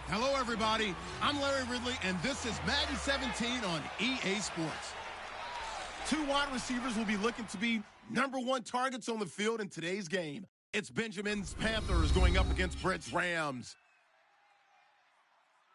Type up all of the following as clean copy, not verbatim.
Hello, everybody. I'm Larry Ridley, and this is Madden 17 on EA Sports. Two wide receivers will be looking to be #1 targets on the field in today's game. It's Benjamin's Panthers going up against Brett's Rams.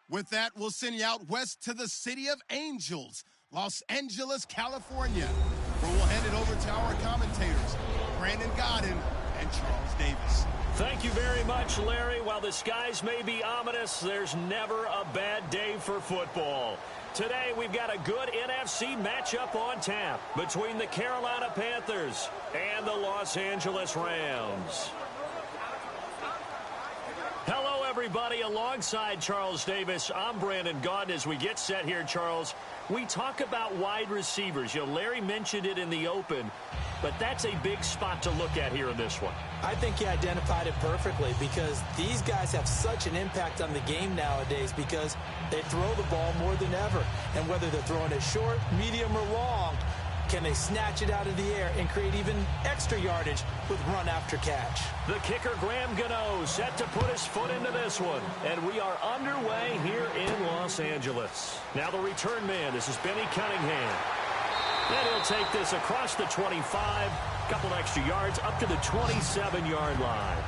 With that, we'll send you out west to the City of Angels, Los Angeles, California, where we'll hand it over to our commentators, Brandon Godden and Charles Davis. Thank you very much, Larry. While the skies may be ominous, there's never a bad day for football. Today, we've got a good NFC matchup on tap between the Carolina Panthers and the Los Angeles Rams. Hello, everybody. Alongside Charles Davis, I'm Brandon Gaudin. As we get set here, Charles, we talk about wide receivers. You know, Larry mentioned it in the open, but that's a big spot to look at here in this one. I think he identified it perfectly because these guys have such an impact on the game nowadays because they throw the ball more than ever. And whether they're throwing it short, medium, or long, can they snatch it out of the air and create even extra yardage with run after catch? The kicker, Graham Gano, set to put his foot into this one. And we are underway here in Los Angeles. Now the return man, this is Benny Cunningham. And he'll take this across the 25, couple extra yards up to the 27-yard line.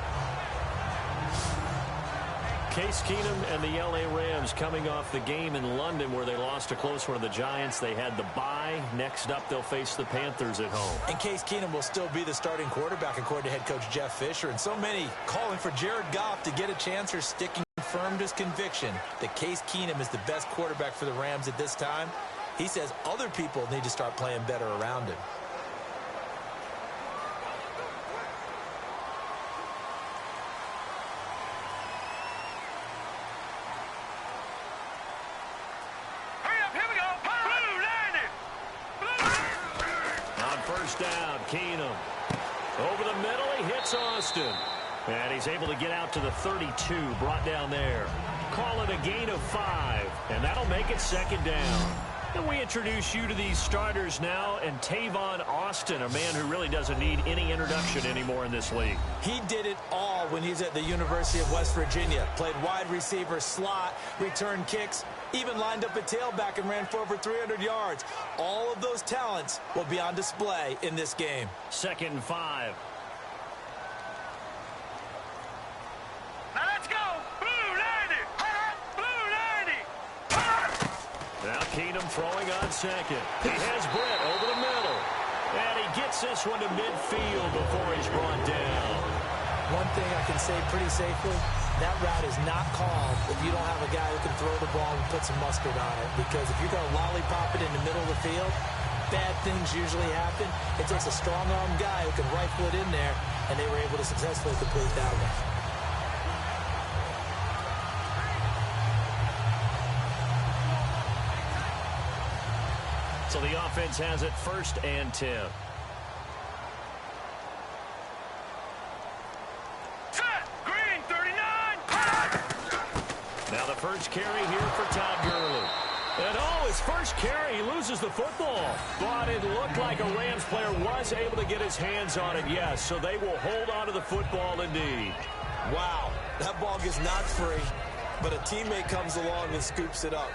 Case Keenum and the L.A. Rams coming off the game in London where they lost a close one to the Giants. They had the bye. Next up, they'll face the Panthers at home. And Case Keenum will still be the starting quarterback, according to head coach Jeff Fisher. And so many calling for Jared Goff to get a chance or sticking firm to his conviction that Case Keenum is the best quarterback for the Rams at this time. He says other people need to start playing better around him. Down, Keenum. Over the middle, he hits Austin. And he's able to get out to the 32, brought down there. Call it a gain of 5, and that'll make it second down. And we introduce you to these starters now, and Tavon Austin, a man who really doesn't need any introduction anymore in this league. He did it all when he was at the University of West Virginia. Played wide receiver, slot, returned kicks, even lined up a tailback and ran for over 300 yards. All of those talents will be on display in this game. Second and 5. Now let's go! Blue 90! Blue 90! Now Keenum throwing on second. He has Britt over the middle. And he gets this one to midfield before he's brought down. One thing I can say pretty safely, that route is not called if you don't have a guy who can throw the ball and put some mustard on it. Because if you're going to lollipop it in the middle of the field, bad things usually happen. It takes a strong-arm guy who can rifle it in there, and they were able to successfully complete that one. So the offense has it 1st and 10. Set! Green 39! Now the first carry here for Todd Gurley. And his first carry, he loses the football. But it looked like a Rams player was able to get his hands on it, yes. So they will hold on to the football indeed. Wow, that ball gets knocked free, but a teammate comes along and scoops it up.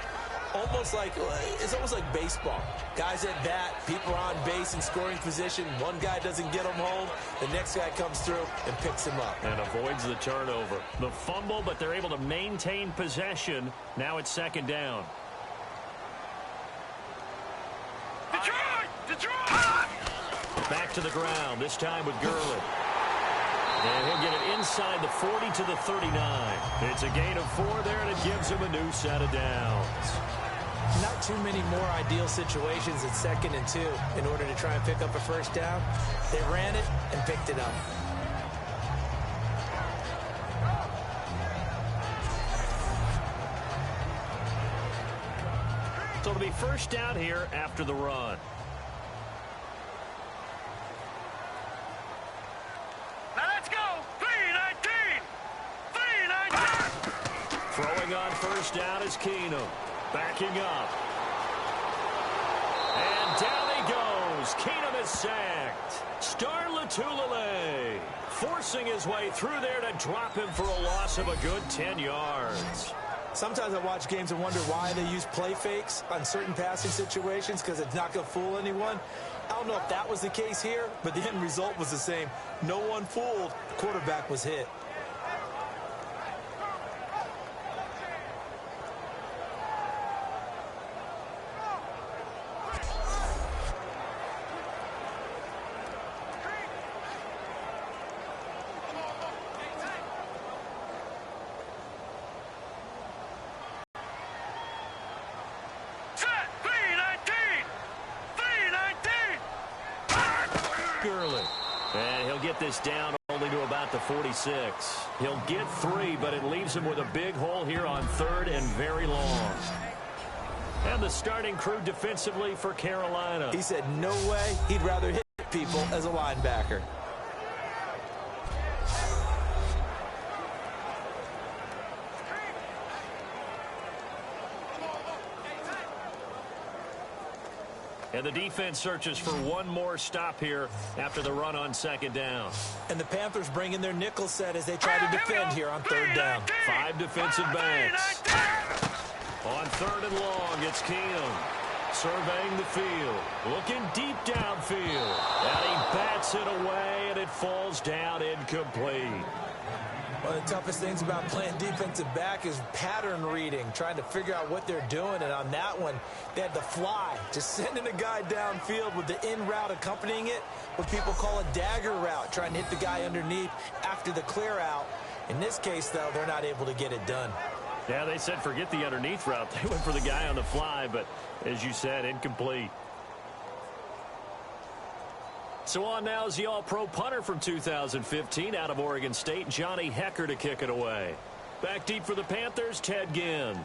It's almost like baseball. Guys at bat, people are on base in scoring position. One guy doesn't get him home. The next guy comes through and picks him up. And avoids the turnover. The fumble, but they're able to maintain possession. Now it's second down. Detroit! Back to the ground, this time with Gurley. And he'll get it inside the 40 to the 39. It's a gain of 4 there, and it gives him a new set of downs. Not too many more ideal situations at 2nd and 2 in order to try and pick up a first down. They ran it and picked it up. So it'll be first down here after the run. Now let's go! 319! 319! Throwing on first down is Keenum. Backing up. And down he goes. Keenum is sacked. Star Latulele forcing his way through there to drop him for a loss of a good 10 yards. Sometimes I watch games and wonder why they use play fakes on certain passing situations because it's not going to fool anyone. I don't know if that was the case here, but the end result was the same. No one fooled. The quarterback was hit. And he'll get this down only to about the 46. He'll get 3, but it leaves him with a big hole here on 3rd and very long. And the starting crew defensively for Carolina. He said no way. He'd rather hit people as a linebacker. And the defense searches for one more stop here after the run on 2nd down. And the Panthers bring in their nickel set as they try to defend here on 3rd down. 5 defensive backs. On 3rd and long, it's Keenum surveying the field, looking deep downfield. And he bats it away, and it falls down incomplete. One of the toughest things about playing defensive back is pattern reading, trying to figure out what they're doing. And on that one, they had the fly, just sending a guy downfield with the in route accompanying it, what people call a dagger route, trying to hit the guy underneath after the clear out. In this case, though, they're not able to get it done. Yeah, they said forget the underneath route. They went for the guy on the fly, but as you said, incomplete. So on now is the all-pro punter from 2015 out of Oregon State, Johnny Hecker, to kick it away. Back deep for the Panthers, Ted Ginn.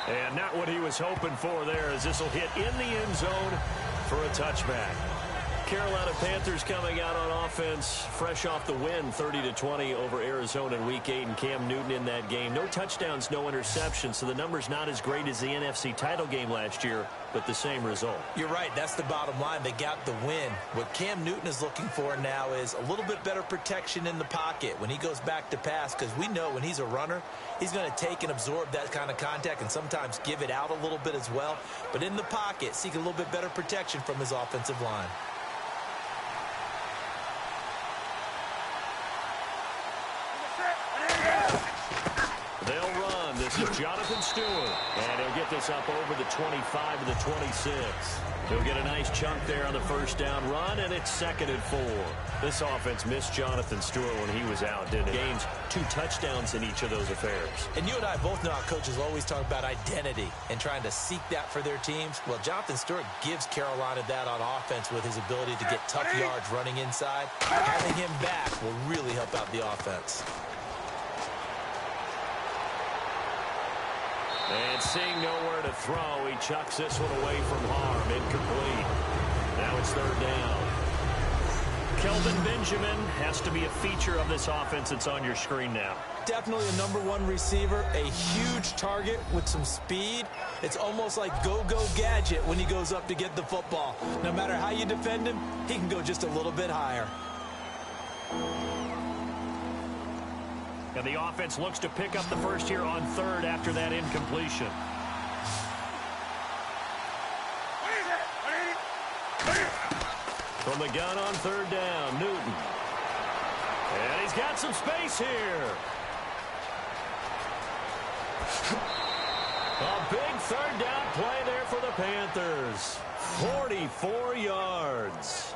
And not what he was hoping for there, as this will hit in the end zone for a touchback. Carolina Panthers coming out on offense, fresh off the win, 30-20 over Arizona in Week 8, and Cam Newton in that game. No touchdowns, no interceptions, so the number's not as great as the NFC title game last year, but the same result. You're right. That's the bottom line. They got the win. What Cam Newton is looking for now is a little bit better protection in the pocket when he goes back to pass, because we know when he's a runner, he's going to take and absorb that kind of contact and sometimes give it out a little bit as well. But in the pocket, seek a little bit better protection from his offensive line. They'll run. This is Jonathan Stewart. And he'll get this up over the 25 to the 26. He'll get a nice chunk there on the 1st down run, and it's 2nd and 4. This offense missed Jonathan Stewart when he was out, didn't it? Games 2 touchdowns in each of those affairs. And you and I both know how coaches always talk about identity and trying to seek that for their teams. Well, Jonathan Stewart gives Carolina that on offense with his ability to get tough yards running inside. Having him back will really help out the offense. And seeing nowhere to throw, he chucks this one away from harm. Incomplete. Now it's 3rd down. Kelvin Benjamin has to be a feature of this offense that's on your screen now. Definitely a #1 receiver, a huge target with some speed. It's almost like go-go gadget when he goes up to get the football. No matter how you defend him, he can go just a little bit higher. And the offense looks to pick up the first here on 3rd after that incompletion. From the gun on 3rd down, Newton. And he's got some space here. A big 3rd down play there for the Panthers. 44 yards.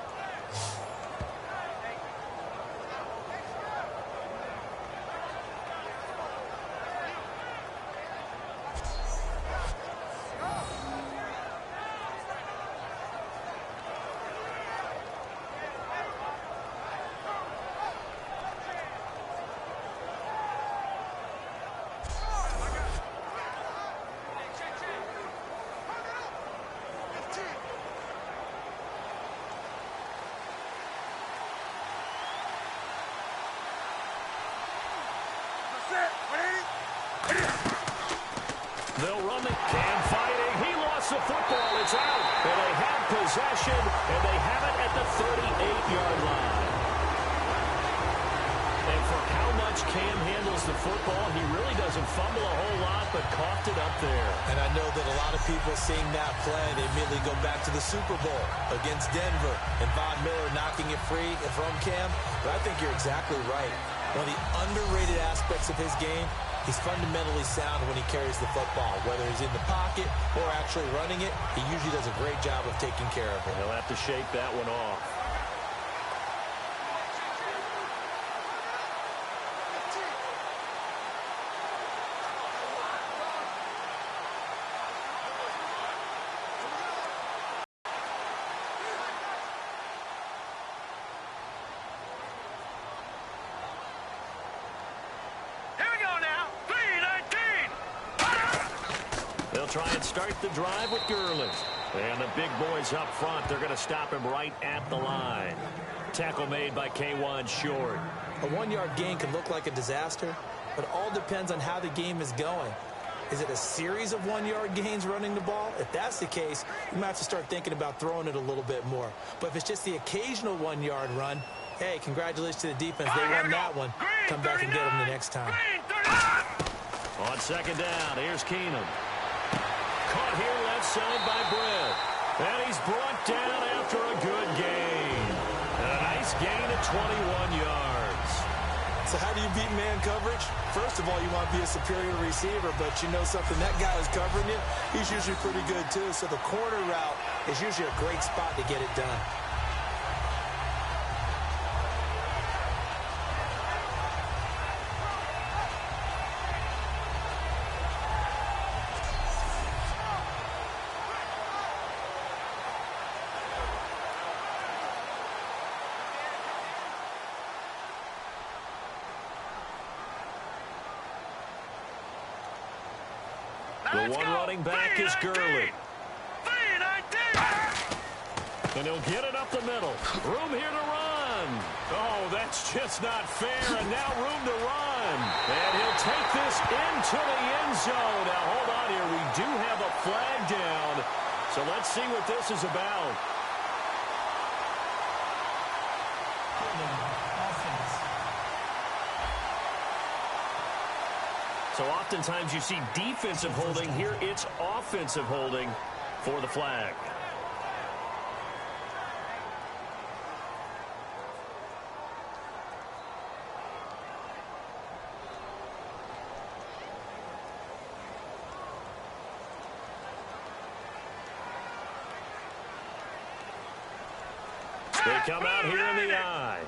They'll run the Cam fighting. He lost the football. It's out. And they have possession, and they have it at the 38-yard line. Cam handles the football, he really doesn't fumble a whole lot, but coughed it up there. And I know that a lot of people seeing that play, they immediately go back to the Super Bowl against Denver and Von Miller knocking it free from Cam. But I think you're exactly right. One of the underrated aspects of his game, he's fundamentally sound when he carries the football. Whether he's in the pocket or actually running it, he usually does a great job of taking care of it. He'll have to shake that one off. Try and start the drive with Gurley. And the big boys up front, they're going to stop him right at the line. Tackle made by K1 Short. A 1-yard gain can look like a disaster, but it all depends on how the game is going. Is it a series of 1-yard gains running the ball? If that's the case, you might have to start thinking about throwing it a little bit more. But if it's just the occasional 1-yard run, hey, congratulations to the defense. They won that one. Come back and get them the next time. On second down, here's Keenum. Caught here left side by Brett. And he's brought down after a good gain. And a nice gain at 21 yards. So how do you beat man coverage? First of all, you want to be a superior receiver, but you know something, that guy is covering you, he's usually pretty good too. So the corner route is usually a great spot to get it done. The one running back is Gurley. And he'll get it up the middle. Room here to run. Oh, that's just not fair. And now room to run. And he'll take this into the end zone. Now, hold on here. We do have a flag down. So let's see what this is about. So oftentimes you see defensive holding. Here it's offensive holding for the flag. They come out here in the eye.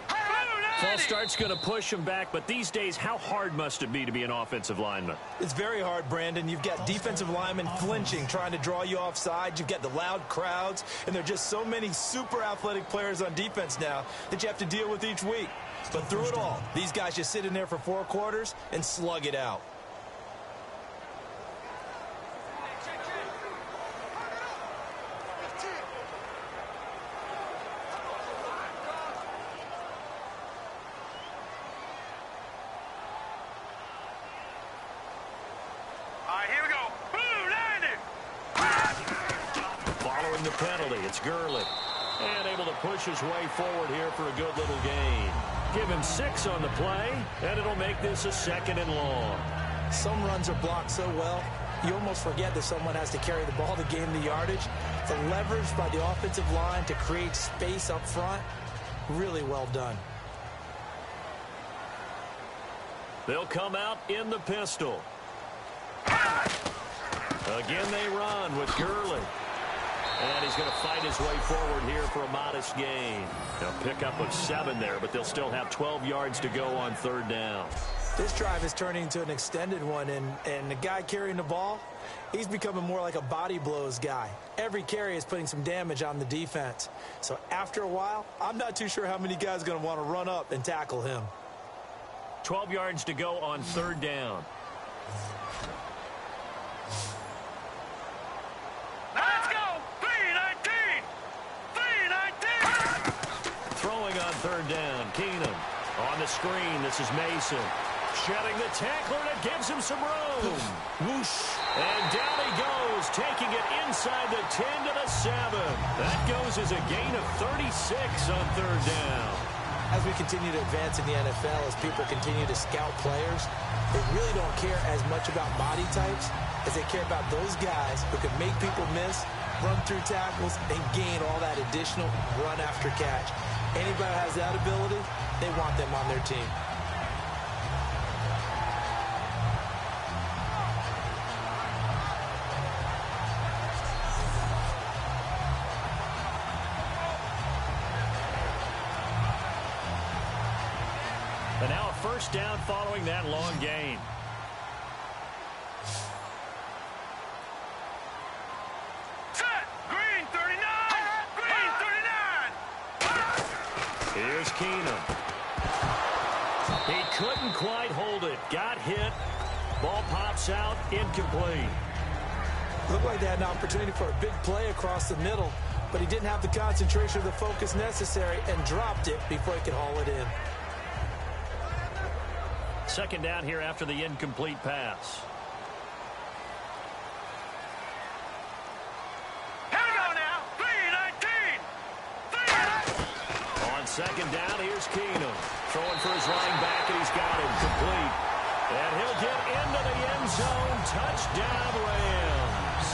False start's going to push him back, but these days, how hard must it be to be an offensive lineman? It's very hard, Brandon. You've got defensive linemen flinching, trying to draw you offside. You've got the loud crowds, and there are just so many super athletic players on defense now that you have to deal with each week. But through it all, these guys just sit in there for 4 quarters and slug it out. The penalty, it's Gurley. And able to push his way forward here for a good little gain. Give him 6 on the play, and it'll make this a 2nd and long. Some runs are blocked so well, you almost forget that someone has to carry the ball to gain the yardage. The leverage by the offensive line to create space up front, really well done. They'll come out in the pistol. Again, they run with Gurley. And he's going to fight his way forward here for a modest gain. They'll pick up of 7 there, but they'll still have 12 yards to go on 3rd down. This drive is turning into an extended one, and the guy carrying the ball, he's becoming more like a body blows guy. Every carry is putting some damage on the defense. So after a while, I'm not too sure how many guys are going to want to run up and tackle him. 12 yards to go on 3rd down. Throwing on 3rd down, Keenum. On the screen, this is Mason. Shedding the tackler, and it gives him some room. Whoosh. And down he goes, taking it inside the 10 to the 7. That goes as a gain of 36 on 3rd down. As we continue to advance in the NFL, as people continue to scout players, they really don't care as much about body types as they care about those guys who can make people miss, run through tackles, and gain all that additional run after catch. Anybody who has that ability, they want them on their team. And now a first down following that long gain. Set. Green 39. Green 39. Here's Keenum. He couldn't quite hold it. Got hit. Ball pops out. Incomplete. Looked like they had an opportunity for a big play across the middle, but he didn't have the concentration or the focus necessary and dropped it before he could haul it in. Second down here after the incomplete pass. Here we go now. 319. 319. On second down, here's Keenum. Throwing for his running back, and he's got him complete. And he'll get into the end zone. Touchdown, Rams.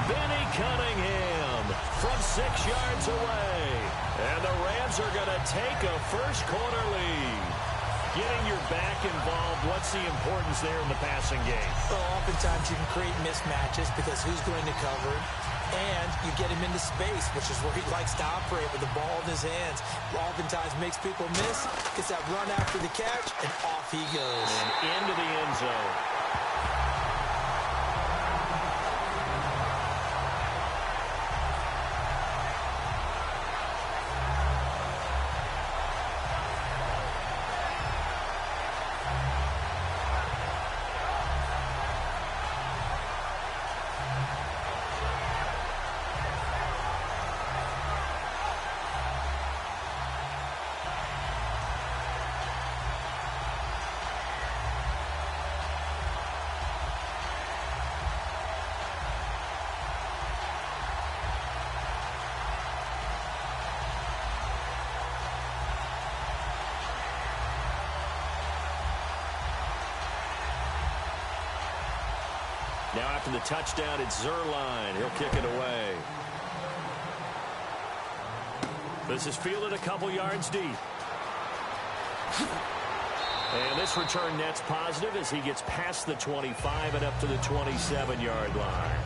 Benny Cunningham from 6 yards away. And the Rams are going to take a first quarter lead. Getting your back involved, what's the importance there in the passing game? Well, oftentimes you can create mismatches because who's going to cover it, and you get him into space, which is where he likes to operate with the ball in his hands. Oftentimes makes people miss, gets that run after the catch, and off he goes. And into the end zone. Now after the touchdown, it's Zerline. He'll kick it away. This is fielded a couple yards deep. And this return net's positive as he gets past the 25 and up to the 27-yard line.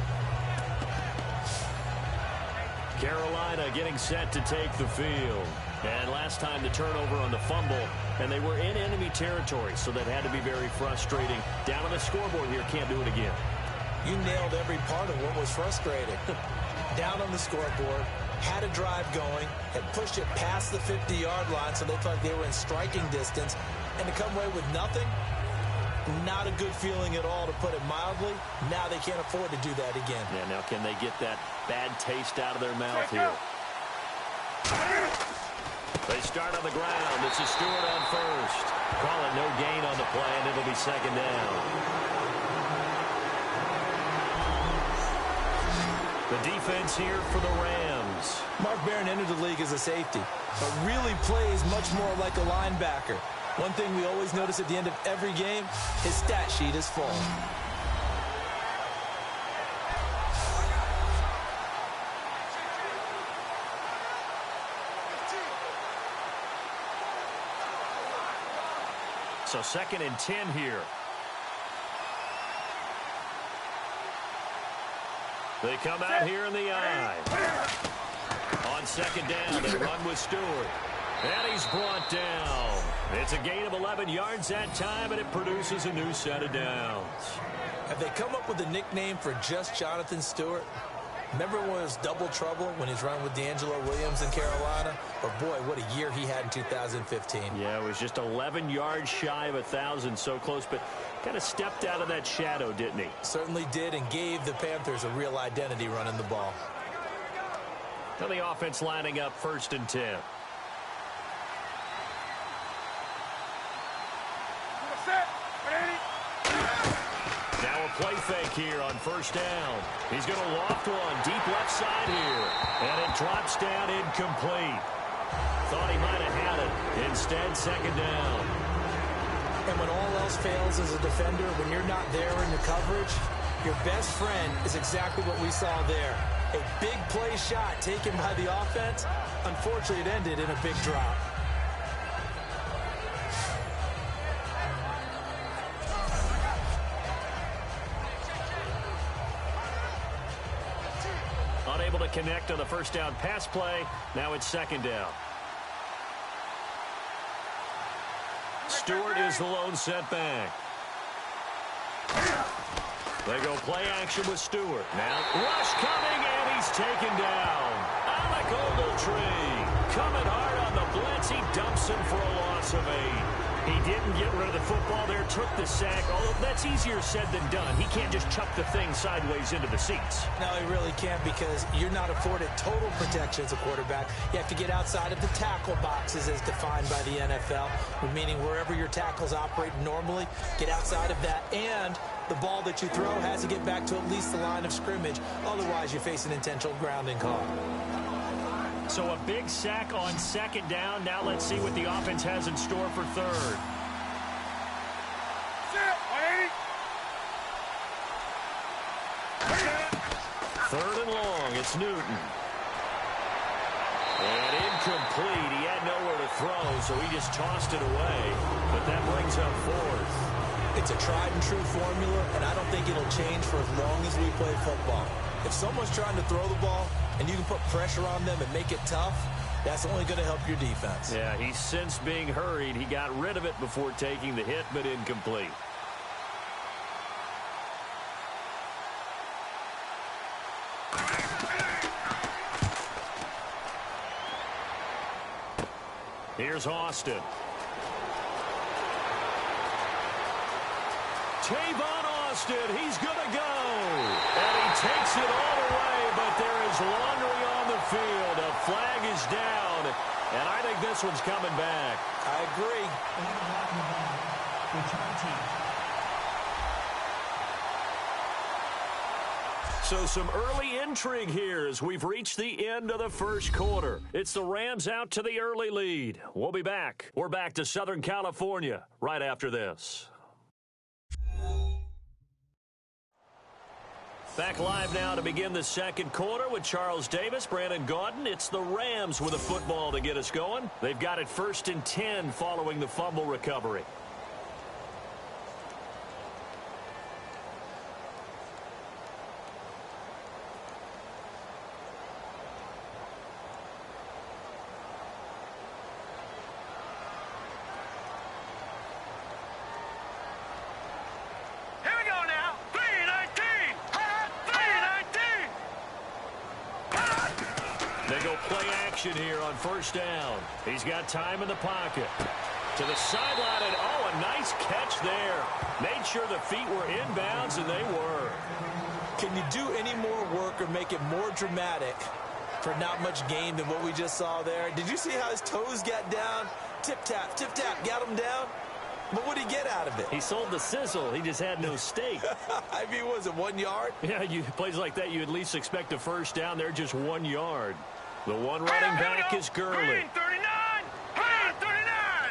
Carolina getting set to take the field. And last time the turnover on the fumble, and they were in enemy territory, so that had to be very frustrating. Down on the scoreboard here, can't do it again. You nailed every part of what was frustrating. Down on the scoreboard, had a drive going, had pushed it past the 50-yard line so they felt like they were in striking distance, and to come away with nothing, not a good feeling at all, to put it mildly. Now they can't afford to do that again. Yeah, now can they get that bad taste out of their mouth here? They start on the ground. It's a Stewart on first. Call it no gain on the play, and it'll be second down. The defense here for the Rams. Mark Barron entered the league as a safety, but really plays much more like a linebacker. One thing we always notice at the end of every game, his stat sheet is full. So 2nd and 10 here. They come out here in the eye. On second down, they run with Stewart. And he's brought down. It's a gain of 11 yards that time, and it produces a new set of downs. Have they come up with a nickname for just Jonathan Stewart? Remember when it was double trouble when he's running with D'Angelo Williams in Carolina? But boy, what a year he had in 2015. Yeah, it was just 11 yards shy of 1,000, so close, but kind of stepped out of that shadow, didn't he? Certainly did, and gave the Panthers a real identity running the ball. Now the offense lining up 1st and 10. Now a play fake here on 1st down. He's going to loft one deep left side here. And it drops down incomplete. Thought he might have had it. Instead, second down. And when all else fails as a defender, when you're not there in the coverage, your best friend is exactly what we saw there. A big play shot taken by the offense. Unfortunately, it ended in a big drop. Unable to connect on the first down pass play. Now it's second down. Stewart is the lone setback. They go play action with Stewart. Now rush coming, and he's taken down. Alec Ogletree coming hard on the blitz. He dumps him for a loss of 8. He didn't get rid of the football there, took the sack. Although that's easier said than done. He can't just chuck the thing sideways into the seats. No, he really can't, because you're not afforded total protection as a quarterback. You have to get outside of the tackle boxes as defined by the NFL, meaning wherever your tackles operate normally, get outside of that. And the ball that you throw has to get back to at least the line of scrimmage. Otherwise, you face an intentional grounding call. So a big sack on second down. Now let's see what the offense has in store for third. Third and long. It's Newton. And incomplete. He had nowhere to throw, so he just tossed it away. But that brings up fourth. It's a tried-and-true formula, and I don't think it'll change for as long as we play football. If someone's trying to throw the ball and you can put pressure on them and make it tough, that's only going to help your defense. Yeah, he's since being hurried. He got rid of it before taking the hit, but incomplete. Here's Austin. Tavon Austin, he's going to go. And he takes it all the way, but there is laundry on the field. A flag is down, and I think this one's coming back. I agree. So some early intrigue here as we've reached the end of the first quarter. It's the Rams out to the early lead. We'll be back. We're back to Southern California right after this. Back live now to begin the second quarter with Charles Davis, Brandon Gaudin. It's the Rams with a football to get us going. They've got it 1st and 10 following the fumble recovery. Here on first down. He's got time in the pocket. To the sideline, and oh, a nice catch there. Made sure the feet were inbounds, and they were. Can you do any more work or make it more dramatic for not much gain than what we just saw there? Did you see how his toes got down? Tip-tap, got him down. But what did he get out of it? He sold the sizzle. He just had no steak. I mean, was it 1 yard? Yeah, plays like that, you at least expect a first down. They're just 1 yard. The one running back is Gurley. Green 39! Green 39!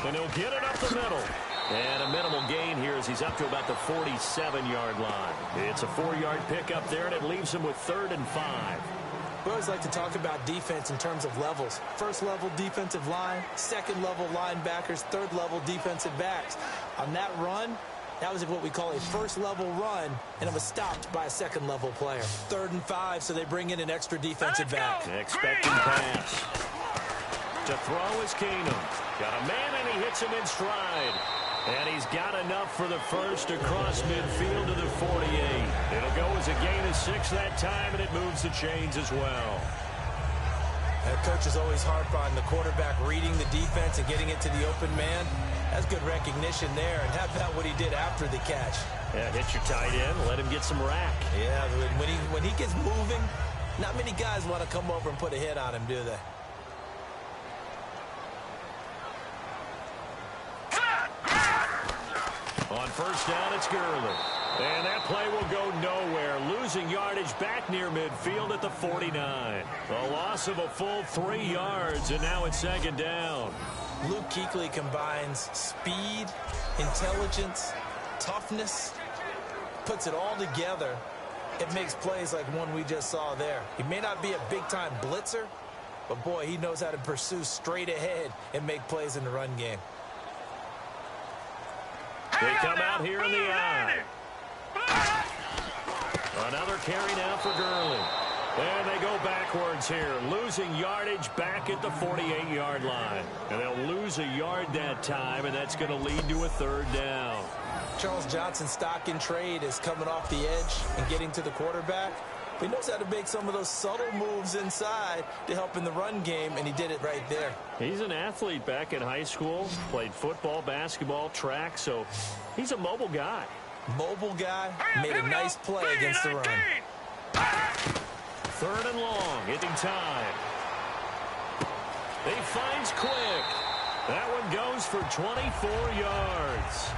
And he'll get it up the middle. And a minimal gain here as he's up to about the 47-yard line. It's a 4-yard pickup there, and it leaves him with 3rd and 5. We always like to talk about defense in terms of levels. First level defensive line, second level linebackers, third level defensive backs. On that run, that was what we call a first-level run, and it was stopped by a second-level player. 3rd and 5, so they bring in an extra defensive back. Expecting pass. To throw is Keenum. Got a man, and he hits him in stride. And he's got enough for the first across midfield to the 48. It'll go as a gain of 6 that time, and it moves the chains as well. And coaches always harp on the quarterback reading the defense and getting it to the open man. That's good recognition there, and how about what he did after the catch? Yeah, hit your tight end, let him get some rack. Yeah, when he gets moving, not many guys want to come over and put a hit on him, do they? On first down, it's Gurley. And that play will go nowhere, losing yardage back near midfield at the 49. A loss of a full 3 yards, and now it's second down. Luke Kuechly combines speed, intelligence, toughness, puts it all together. It makes plays like one we just saw there. He may not be a big-time blitzer, but, boy, he knows how to pursue straight ahead and make plays in the run game. They come out here in the eye. Another carry now for Gurley. And they go backwards here, losing yardage back at the 48-yard line. And they'll lose a yard that time, and that's going to lead to a third down. Charles Johnson's stock in trade is coming off the edge and getting to the quarterback. He knows how to make some of those subtle moves inside to help in the run game, and he did it right there. He's an athlete back in high school, played football, basketball, track, so he's a mobile guy. Mobile guy, made a nice play against the run. Third and long, hitting time. He finds Quick. That one goes for 24 yards.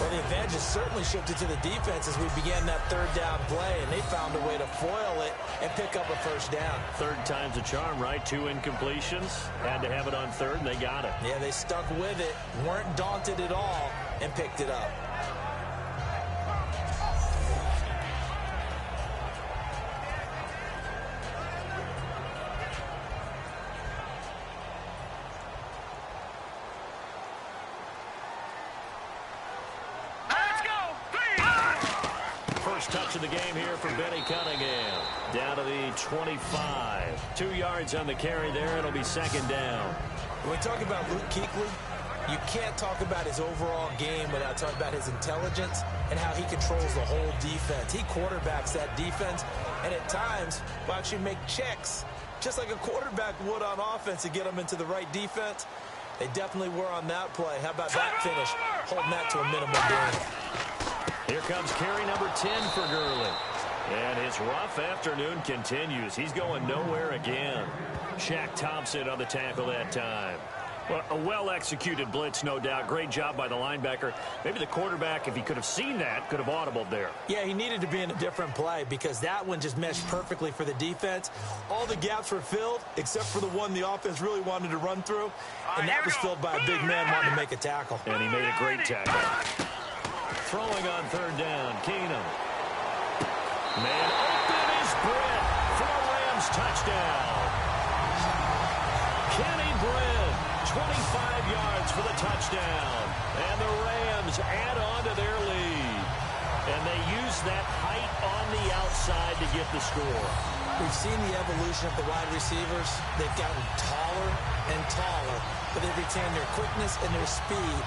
Well, the advantage has certainly shifted to the defense as we began that third down play, and they found a way to foil it and pick up a first down. Third time's a charm, right? 2 incompletions. Had to have it on third, and they got it. Yeah, they stuck with it, weren't daunted at all, and picked it up. Touch of the game here for Benny Cunningham. Down to the 25. 2 yards on the carry there. It'll be second down. When we talk about Luke Kuechly, you can't talk about his overall game without talking about his intelligence and how he controls the whole defense. He quarterbacks that defense, and at times will actually make checks, just like a quarterback would on offense to get them into the right defense. They definitely were on that play. How about that finish? Holding that to a minimum gain. Here comes carry number 10 for Gurley. And his rough afternoon continues. He's going nowhere again. Shaq Thompson on the tackle that time. Well, a well-executed blitz, no doubt. Great job by the linebacker. Maybe the quarterback, if he could have seen that, could have audibled there. Yeah, he needed to be in a different play because that one just meshed perfectly for the defense. All the gaps were filled except for the one the offense really wanted to run through, and that was filled by a big man wanting to make a tackle. And he made a great tackle. Throwing on third down, Keenum. Man open is Britt for a Rams touchdown. Kenny Britt, 25 yards for the touchdown. And the Rams add on to their lead. And they use that height on the outside to get the score. We've seen the evolution of the wide receivers. They've gotten taller and taller, but they've retained their quickness and their speed.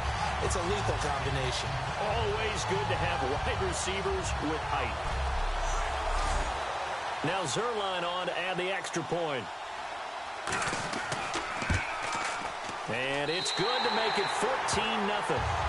It's a lethal combination. Always good to have wide receivers with height. Now Zerline on to add the extra point. And it's good to make it 14-0.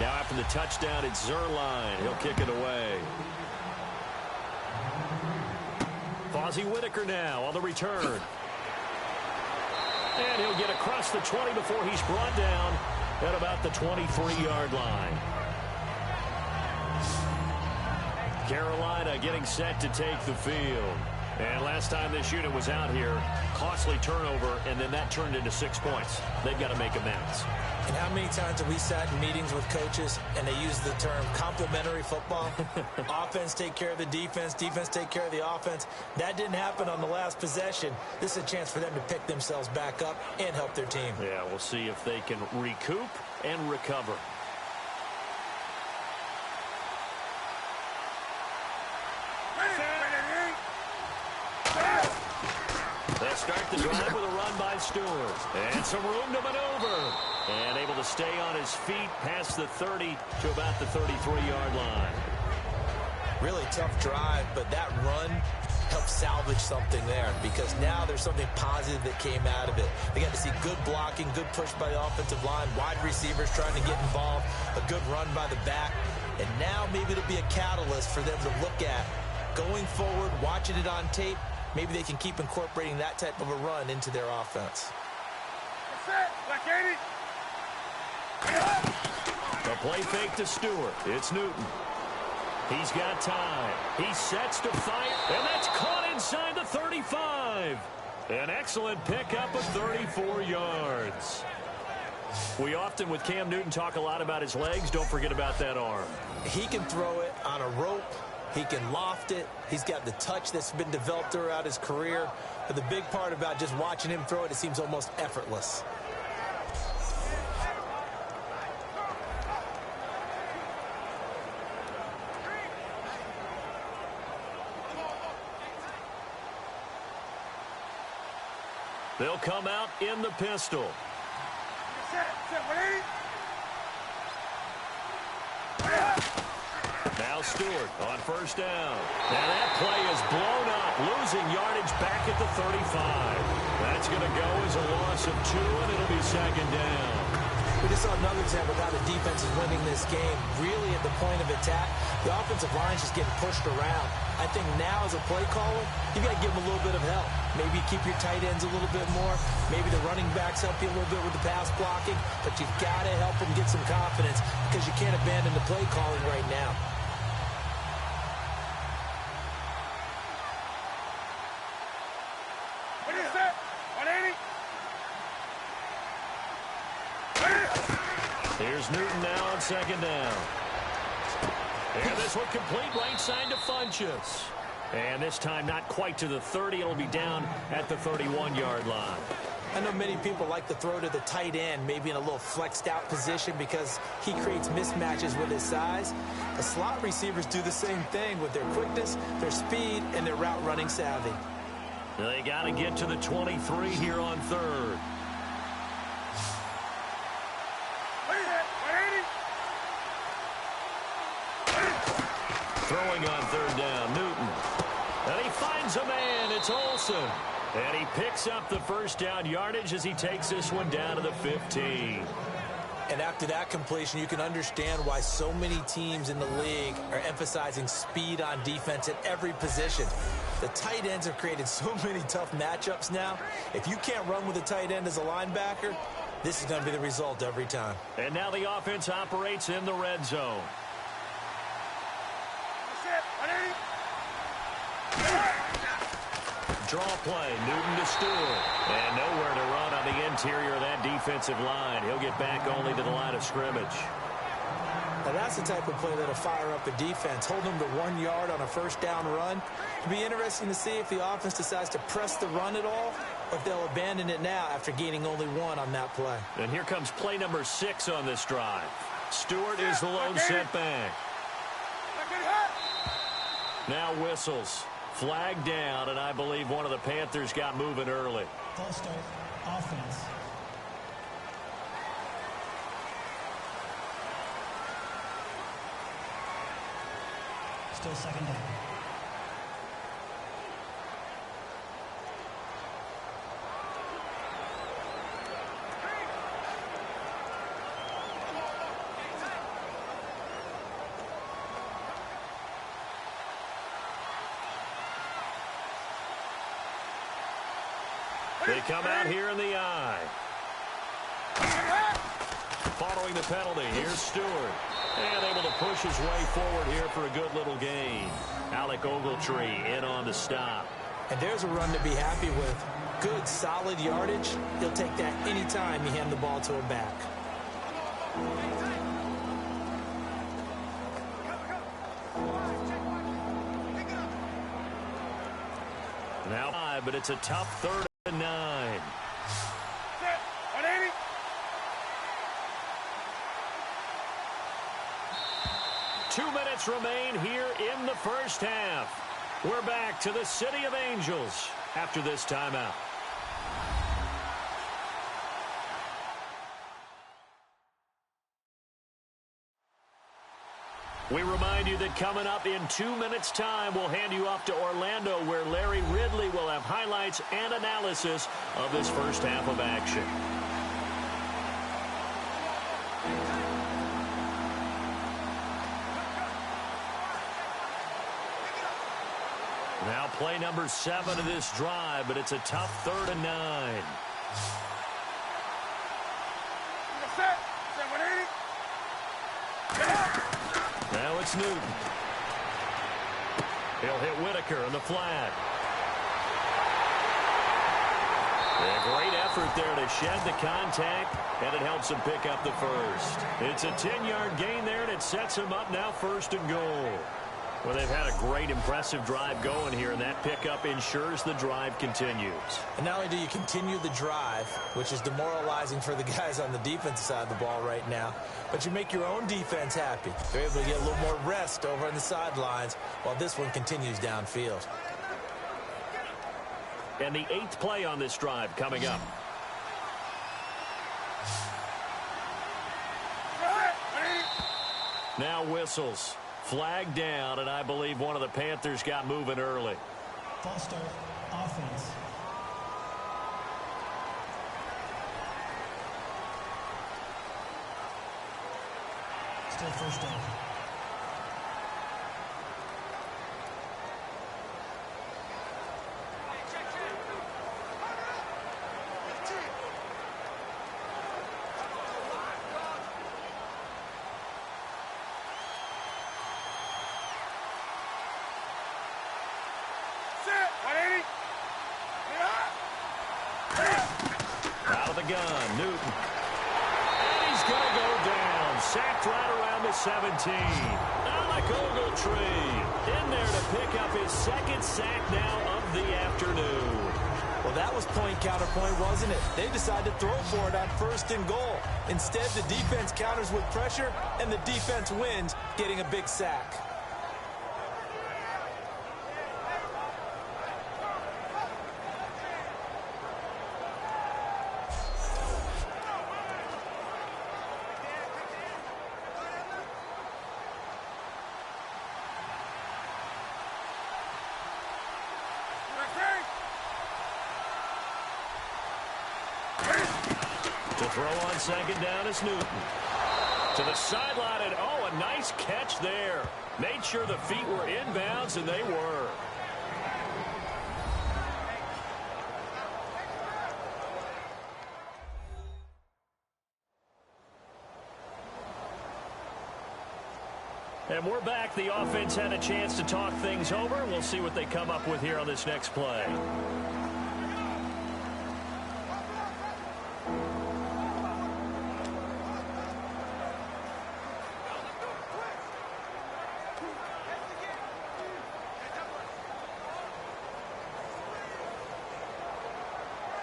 Now after the touchdown, it's Zerline. He'll kick it away. Fozzie Whitaker now on the return. And he'll get across the 20 before he's brought down at about the 23-yard line. Carolina getting set to take the field. And last time this unit was out here, costly turnover, and then that turned into 6 points. They've got to make amends. And how many times have we sat in meetings with coaches and they use the term complementary football? Offense take care of the defense, defense take care of the offense. That didn't happen on the last possession. This is a chance for them to pick themselves back up and help their team. Yeah, we'll see if they can recoup and recover. drive with a run by Stewart. And some room to maneuver. And able to stay on his feet past the 30 to about the 33-yard line. Really tough drive, but that run helped salvage something there because now there's something positive that came out of it. They got to see good blocking, good push by the offensive line, wide receivers trying to get involved, a good run by the back. And now maybe it'll be a catalyst for them to look at going forward, watching it on tape. Maybe they can keep incorporating that type of a run into their offense. The play fake to Stewart. It's Newton. He's got time. He sets to fire, and that's caught inside the 35. An excellent pickup of 34 yards. We often, with Cam Newton, talk a lot about his legs. Don't forget about that arm. He can throw it on a rope. He can loft it. He's got the touch that's been developed throughout his career. But the big part about just watching him throw it, it seems almost effortless. They'll come out in the pistol. Now Stewart on first down. Now that play is blown up, losing yardage back at the 35. That's going to go as a loss of 2, and it'll be second down. We just saw another example of how the defense is winning this game. Really at the point of attack, the offensive line is just getting pushed around. I think now as a play caller, you got to give them a little bit of help. Maybe keep your tight ends a little bit more. Maybe the running backs help you a little bit with the pass blocking. But you've got to help them get some confidence because you can't abandon the play calling right now. What is that? 180? Here's Newton now on second down. And this one complete right side to Funchess. And this time not quite to the 30. It'll be down at the 31-yard line. I know many people like to throw to the tight end, maybe in a little flexed out position because he creates mismatches with his size. The slot receivers do the same thing with their quickness, their speed, and their route running savvy. They got to get to the 23 here on third. Throwing on third down, Newton. And he finds a man. It's Olsen. And he picks up the first down yardage as he takes this one down to the 15. And after that completion, you can understand why so many teams in the league are emphasizing speed on defense at every position. The tight ends have created so many tough matchups now. If you can't run with a tight end as a linebacker, this is going to be the result every time. And now the offense operates in the red zone. Draw play, Newton to Stewart. And nowhere to run on the interior of that defensive line. He'll get back only to the line of scrimmage. Now that's the type of play that'll fire up a defense. Hold them to 1 yard on a first down run. It'll be interesting to see if the offense decides to press the run at all or if they'll abandon it now after gaining only 1 on that play. And here comes play number 6 on this drive. Stewart is the lone setback. Now whistles. Flag down, and I believe one of the Panthers got moving early. False start, offense. Still second down. They come out here in the eye. Following the penalty, here's Stewart. And able to push his way forward here for a good little gain. Alec Ogletree in on the stop. And there's a run to be happy with. Good, solid yardage. He'll take that anytime you hand the ball to a back. Now 5, but it's a tough 3rd and 9. 180. Two minutes remain here in the first half. We're back to the City of Angels after this timeout. We remind you that coming up in 2 minutes' time, we'll hand you off to Orlando, where Larry Ridley will have highlights and analysis of this first half of action. Now play number 7 of this drive, but it's a tough 3rd and 9. Now it's Newton. He'll hit Whitaker on the flat. A great effort there to shed the contact, and it helps him pick up the first. It's a 10-yard gain there, and it sets him up now 1st and goal. Well, they've had a great, impressive drive going here, and that pickup ensures the drive continues. And not only do you continue the drive, which is demoralizing for the guys on the defensive side of the ball right now, but you make your own defense happy. They're able to get a little more rest over on the sidelines while this one continues downfield. And the 8th play on this drive coming up. Now whistles. Flag down, and I believe one of the Panthers got moving early. False start, offense. Still first down. Out of the gun, Newton. And he's going to go down. Sacked right around the 17. Alec Ogletree in there to pick up his 2nd sack now of the afternoon. Well, that was point counterpoint, wasn't it? They decided to throw for it on 1st and goal. Instead, the defense counters with pressure, and the defense wins, getting a big sack. To throw on 2nd down is Newton. To the sideline, and oh, a nice catch there. Made sure the feet were inbounds, and they were. And we're back. The offense had a chance to talk things over. We'll see what they come up with here on this next play.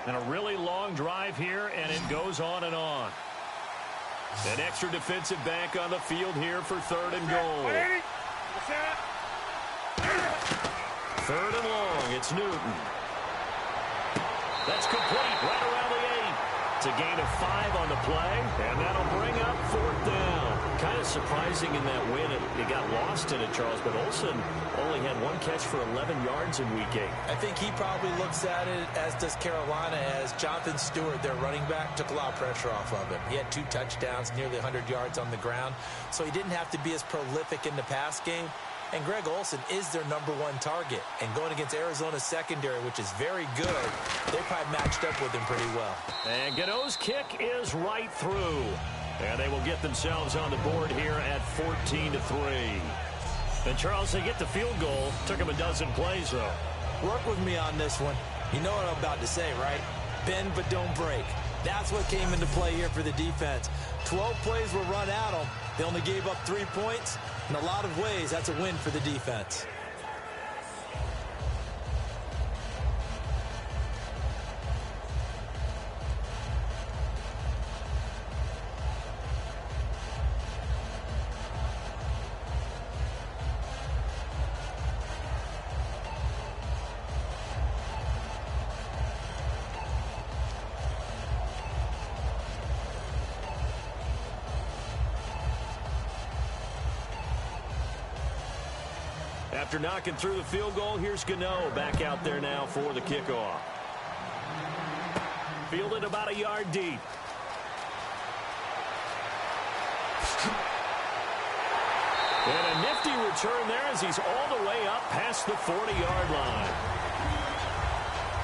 And a really long drive here, and it goes on and on. An extra defensive back on the field here for 3rd and goal. 3rd and long, it's Newton. That's complete right around the 8. It's a gain of 5 on the play, and that'll bring up 4th down. Kind of surprising in that win. It got lost in it, Charles, but Olsen only had 1 catch for 11 yards in Week 8. I think he probably looks at it, as does Carolina, as Jonathan Stewart, their running back, took a lot of pressure off of him. He had 2 touchdowns, nearly 100 yards on the ground, so he didn't have to be as prolific in the pass game. And Greg Olsen is their #1 target. And going against Arizona's secondary, which is very good, they probably matched up with him pretty well. And Gano's kick is right through. And they will get themselves on the board here at 14-3. And Charles, they get the field goal. Took them a dozen plays, though. Work with me on this one. You know what I'm about to say, right? Bend but don't break. That's what came into play here for the defense. 12 plays were run at them. They only gave up 3 points. In a lot of ways, that's a win for the defense. After knocking through the field goal, here's Gano back out there now for the kickoff. Fielded about a yard deep. And a nifty return there as he's all the way up past the 40-yard line.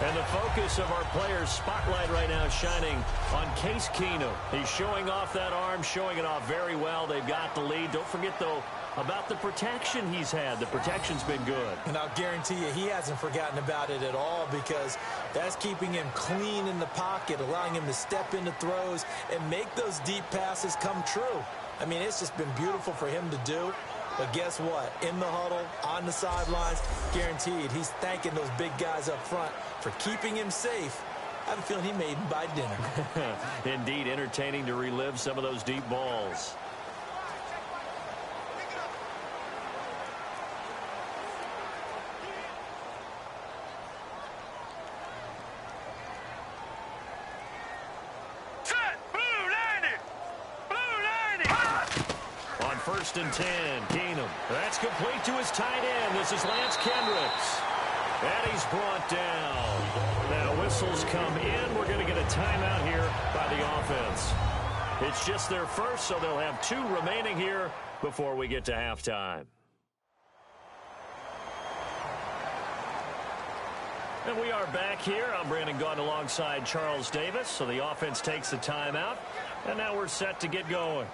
And the focus of our players' spotlight right now shining on Case Keenum. He's showing off that arm, showing it off very well. They've got the lead. Don't forget, though, about the protection he's had. The protection's been good. And I'll guarantee you he hasn't forgotten about it at all, because that's keeping him clean in the pocket, allowing him to step into throws and make those deep passes come true. I mean, it's just been beautiful for him to do. But guess what? In the huddle, on the sidelines, guaranteed he's thanking those big guys up front for keeping him safe. I have a feeling he made him by dinner. Indeed, entertaining to relive some of those deep balls. First and 10, Keenum. That's complete to his tight end. This is Lance Kendricks. And he's brought down. Now whistles come in. We're going to get a timeout here by the offense. It's just their first, so they'll have 2 remaining here before we get to halftime. And we are back here. I'm Brandon Gaudin alongside Charles Davis. So the offense takes the timeout. And now we're set to get going.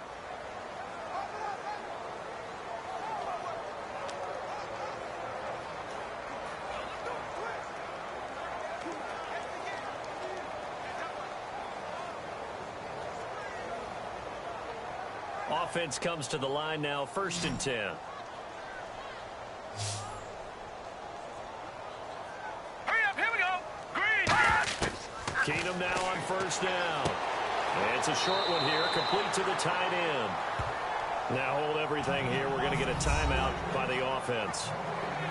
Offense comes to the line now, first and 10. Hurry up, here we go. Green. Keenum now on first down. And it's a short one here, complete to the tight end. Now hold everything here. We're going to get a timeout by the offense.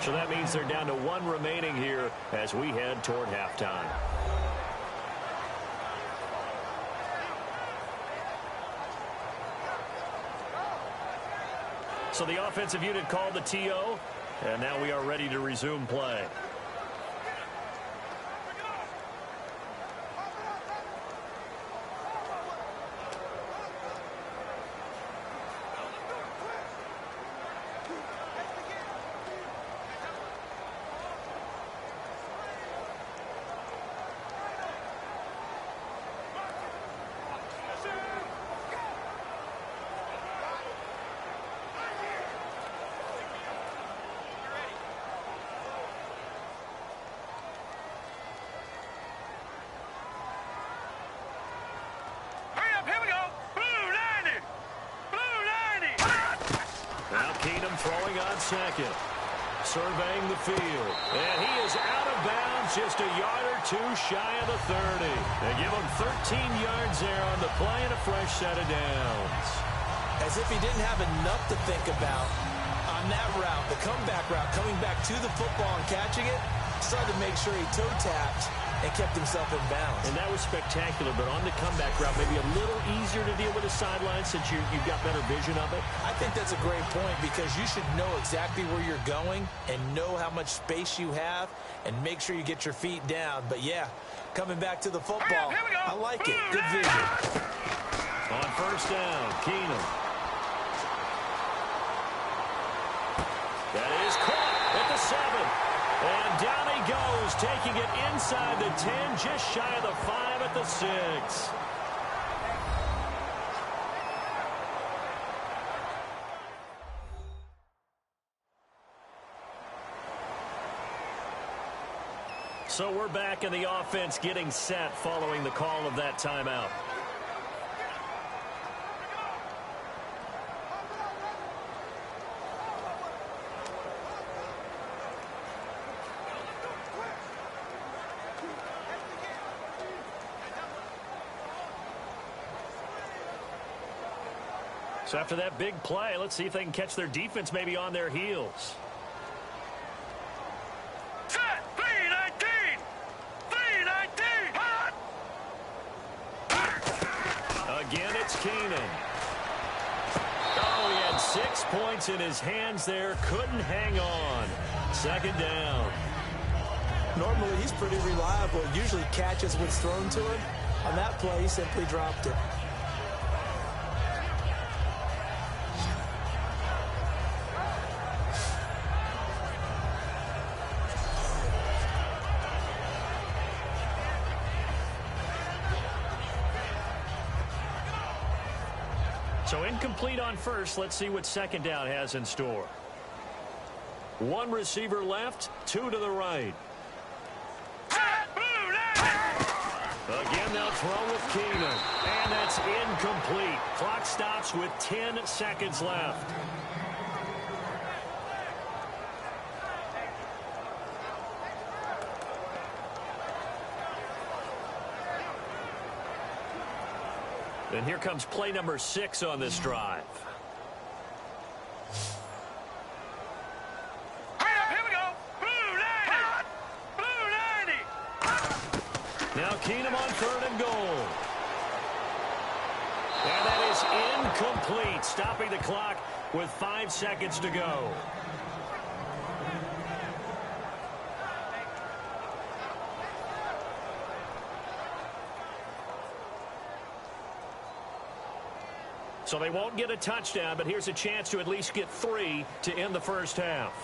So that means they're down to 1 remaining here as we head toward halftime. So the offensive unit called the TO, and now we are ready to resume play. Throwing on second. Surveying the field. And he is out of bounds, just a yard or 2 shy of the 30. They give him 13 yards there on the play and a fresh set of downs. As if he didn't have enough to think about on that route, the comeback route, coming back to the football and catching it, started to make sure he toe-tapped and kept himself in bounds. And that was spectacular, but on the comeback route, maybe a little easier to deal with the sideline since you've got better vision of it. I think that's a great point, because you should know exactly where you're going and know how much space you have and make sure you get your feet down. But, yeah, coming back to the football, I like it. Good vision. On first down, Keenum. That is caught at the 7. And down he goes, taking it inside the 10, just shy of the 5 at the 6. So we're back in the offense getting set following the call of that timeout. So after that big play, let's see if they can catch their defense maybe on their heels. Set, 319! 319! Again, it's Keenum. Oh, he had 6 points in his hands there. Couldn't hang on. Second down. Normally, he's pretty reliable. Usually catches what's thrown to him. On that play, he simply dropped it. So incomplete on first. Let's see what second down has in store. One receiver left, two to the right. Again, they'll throw with Keenum. And that's incomplete. Clock stops with 10 seconds left. And here comes play number 6 on this drive. Here we go. Blue 90. Blue 90. Now Keenum on 3rd and goal. And that is incomplete, stopping the clock with 5 seconds to go. So they won't get a touchdown, but here's a chance to at least get 3 to end the first half.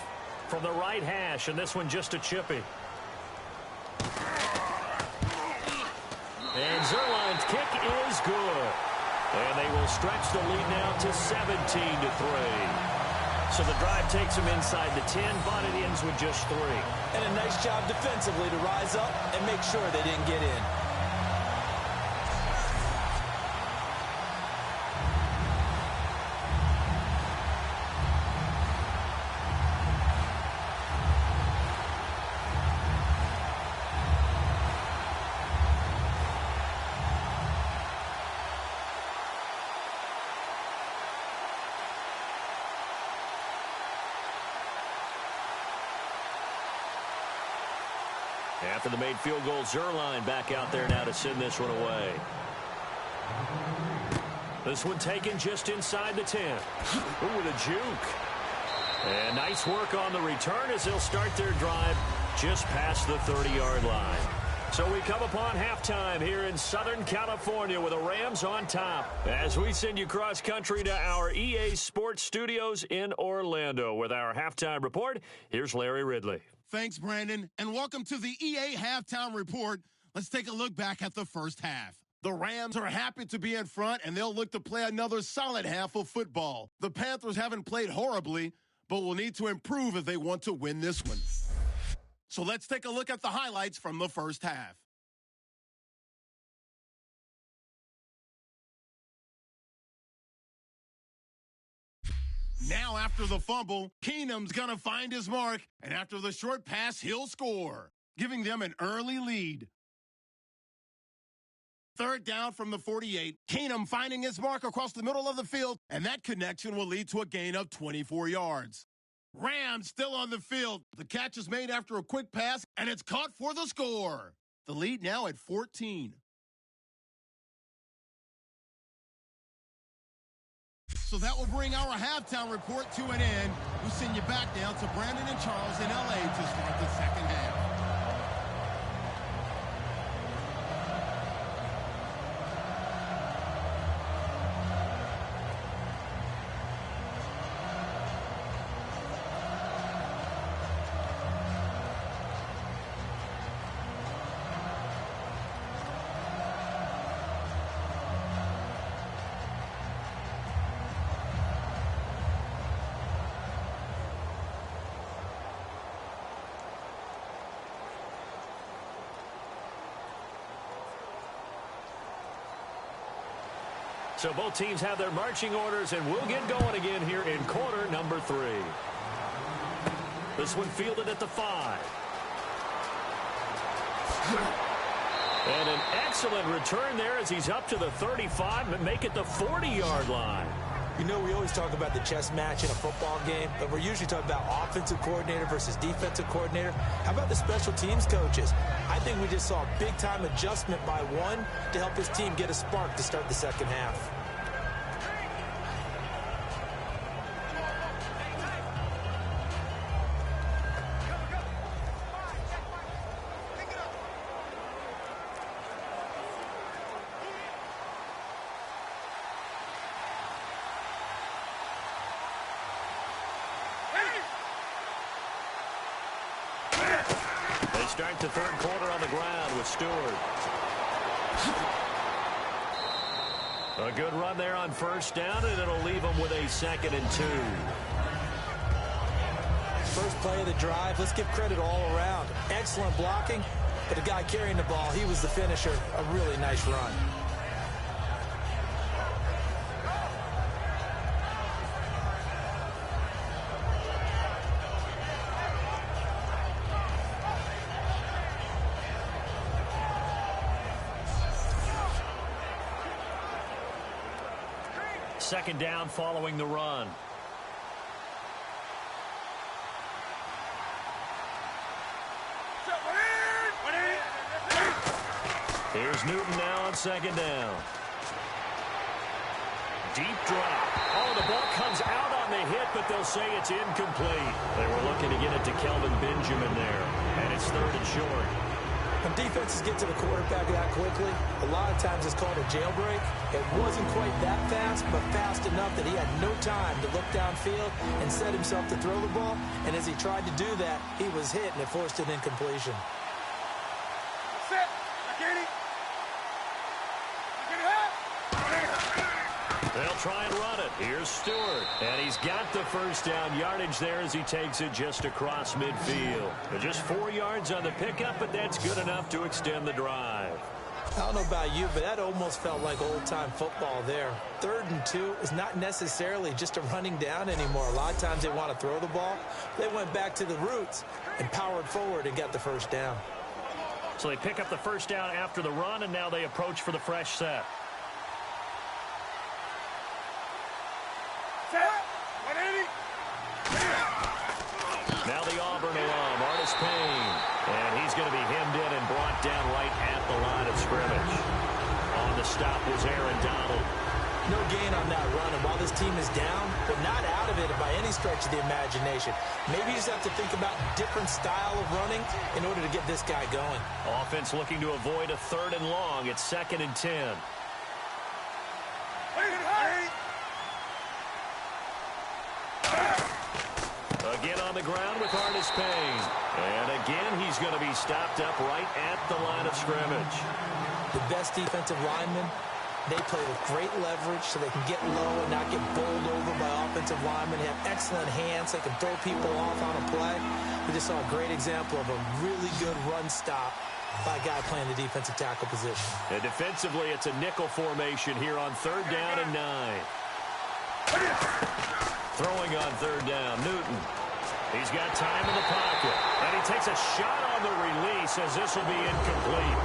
From the right hash, and this one just a chippy. And Zerline's kick is good. And they will stretch the lead now to 17-3. So the drive takes them inside the 10, but it ends with just 3. And a nice job defensively to rise up and make sure they didn't get in. After the made field goal, Zerline back out there now to send this one away. This one taken just inside the 10. Ooh, with a juke. And nice work on the return as they'll start their drive just past the 30-yard line. So we come upon halftime here in Southern California with the Rams on top as we send you cross-country to our EA Sports Studios in Orlando with our halftime report. Here's Larry Ridley. Thanks, Brandon, and welcome to the EA Halftime Report. Let's take a look back at the first half. The Rams are happy to be in front, and they'll look to play another solid half of football. The Panthers haven't played horribly, but will need to improve if they want to win this one. So let's take a look at the highlights from the first half. Now after the fumble, Keenum's going to find his mark, and after the short pass, he'll score, giving them an early lead. Third down from the 48, Keenum finding his mark across the middle of the field, and that connection will lead to a gain of 24 yards. Rams still on the field. The catch is made after a quick pass, and it's caught for the score. The lead now at 14. So that will bring our halftime report to an end. We'll send you back now to Brandon and Charles in L.A. to start the second half. So both teams have their marching orders, and we'll get going again here in quarter number 3. This one fielded at the 5. And an excellent return there as he's up to the 35 and make it the 40-yard line. You know, we always talk about the chess match in a football game, but we're usually talking about offensive coordinator versus defensive coordinator. How about the special teams coaches? I think we just saw a big-time adjustment by one to help his team get a spark to start the second half. start the third quarter on the ground with Stewart. A good run there on first down, and it'll leave them with a 2nd and 2. First play of the drive, let's give credit all around. Excellent blocking, but the guy carrying the ball, he was the finisher. A really nice run. Second down following the run. Here's Newton now on second down. Deep drop. Oh, the ball comes out on the hit, but they'll say it's incomplete. They were looking to get it to Kelvin Benjamin there, and it's 3rd and short. When defenses get to the quarterback that quickly, a lot of times it's called a jailbreak. It wasn't quite that fast, but fast enough that he had no time to look downfield and set himself to throw the ball. And as he tried to do that, he was hit, and it forced an incompletion. Set. McKinney. They'll try and run it. Here's Stewart. And he's got the first down yardage there as he takes it just across midfield. Just 4 yards on the pickup, but that's good enough to extend the drive. I don't know about you, but that almost felt like old-time football there. 3rd and 2 is not necessarily just a running down anymore. A lot of times they want to throw the ball. They went back to the roots and powered forward and got the first down. So they pick up the first down after the run, and now they approach for the fresh set. Now the Auburn alum, Artis Payne. And he's going to be hemmed in and brought down right at the line of scrimmage. On the stop was Aaron Donald. No gain on that run, and while this team is down, they're not out of it by any stretch of the imagination. Maybe you just have to think about different style of running in order to get this guy going. Offense looking to avoid a 3rd and long. It's 2nd and 10. Again on the ground with Artis Payne. And again, he's going to be stopped up right at the line of scrimmage. The best defensive linemen, they play with great leverage so they can get low and not get bowled over by offensive linemen. They have excellent hands. They can throw people off on a play. We just saw a great example of a really good run stop by a guy playing the defensive tackle position. And defensively, it's a nickel formation here on 3rd down and 9. Throwing on 3rd down, Newton. He's got time in the pocket. And he takes a shot on the release as this will be incomplete.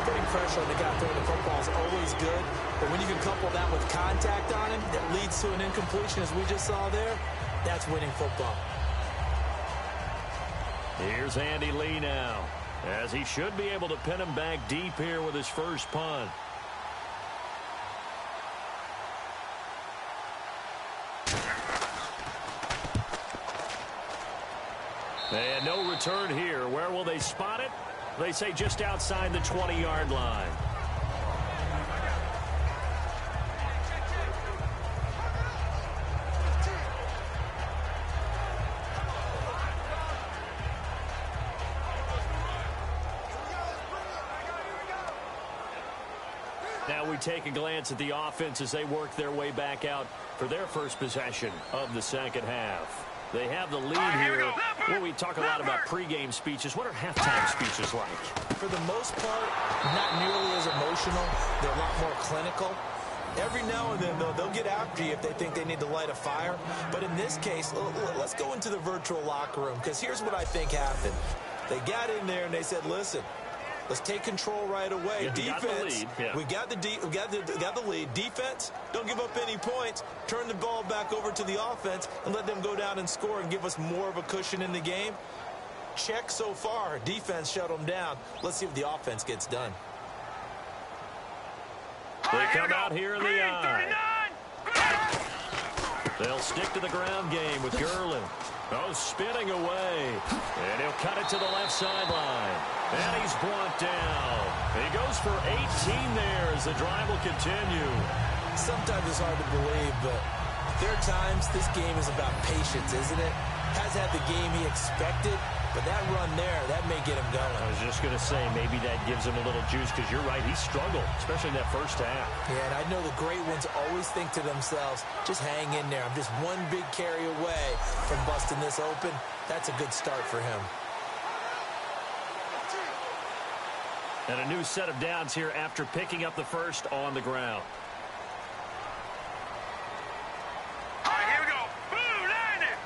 Putting pressure on the guy throwing the football is always good. But when you can couple that with contact on him that leads to an incompletion, as we just saw there, that's winning football. Here's Andy Lee now, as he should be able to pin him back deep here with his first punt. And no return here. Where will they spot it? They say just outside the 20-yard line. Now we take a glance at the offense as they work their way back out for their first possession of the second half. They have the lead here. Well, we talk a lot about pregame speeches. What are halftime speeches like? For the most part, not nearly as emotional. They're a lot more clinical. Every now and then, though, they'll get after you if they think they need to light a fire. But in this case, let's go into the virtual locker room, because here's what I think happened. They got in there and they said, listen, let's take control right away. Yeah, Defense, we got the lead. Defense, don't give up any points. Turn the ball back over to the offense and let them go down and score and give us more of a cushion in the game. Check so far. Defense shut them down. Let's see if the offense gets done. They come out here in the eye. They'll stick to the ground game with Gerlin. Oh, spinning away. And he'll cut it to the left sideline. And he's brought down. He goes for 18 there as the drive will continue. Sometimes it's hard to believe, but there are times this game is about patience, isn't it? Has had the game he expected, But that run there, that may get him going. I was just going to say, maybe that gives him a little juice, because you're right, he struggled, especially in that first half. Yeah, and I know the great ones always think to themselves, just hang in there. I'm just one big carry away from busting this open. That's a good start for him. And a new set of downs here after picking up the first on the ground. All right, here we go. Blue line it.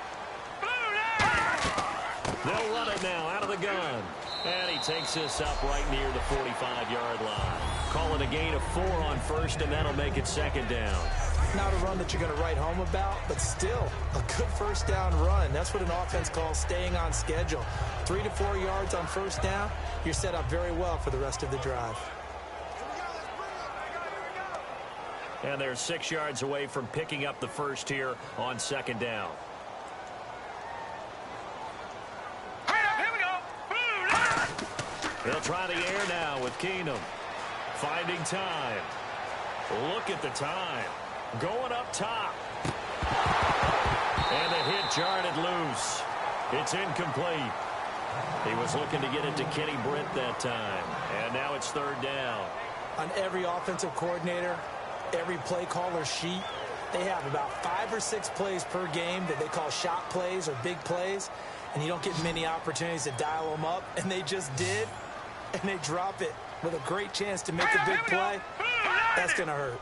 Blue line. They'll run it now out of the gun. And he takes this up right near the 45-yard line. Call it a gain of 4 on first, and that'll make it second down. Not a run that you're going to write home about, but still a good first down run. That's what an offense calls staying on schedule. 3 to 4 yards on first down, you're set up very well for the rest of the drive. And they're 6 yards away from picking up the first here on second down. Here we go. Blue line. They'll try the air now with Keenum. Finding time. Look at the time. Going up top. And the hit jarred it loose. It's incomplete. He was looking to get it to Kenny Britt that time. And now it's third down. On every offensive coordinator, every play caller sheet, they have about 5 or 6 plays per game that they call shot plays or big plays. And you don't get many opportunities to dial them up. And they just did. And they drop it with a great chance to make a big play. That's going to hurt.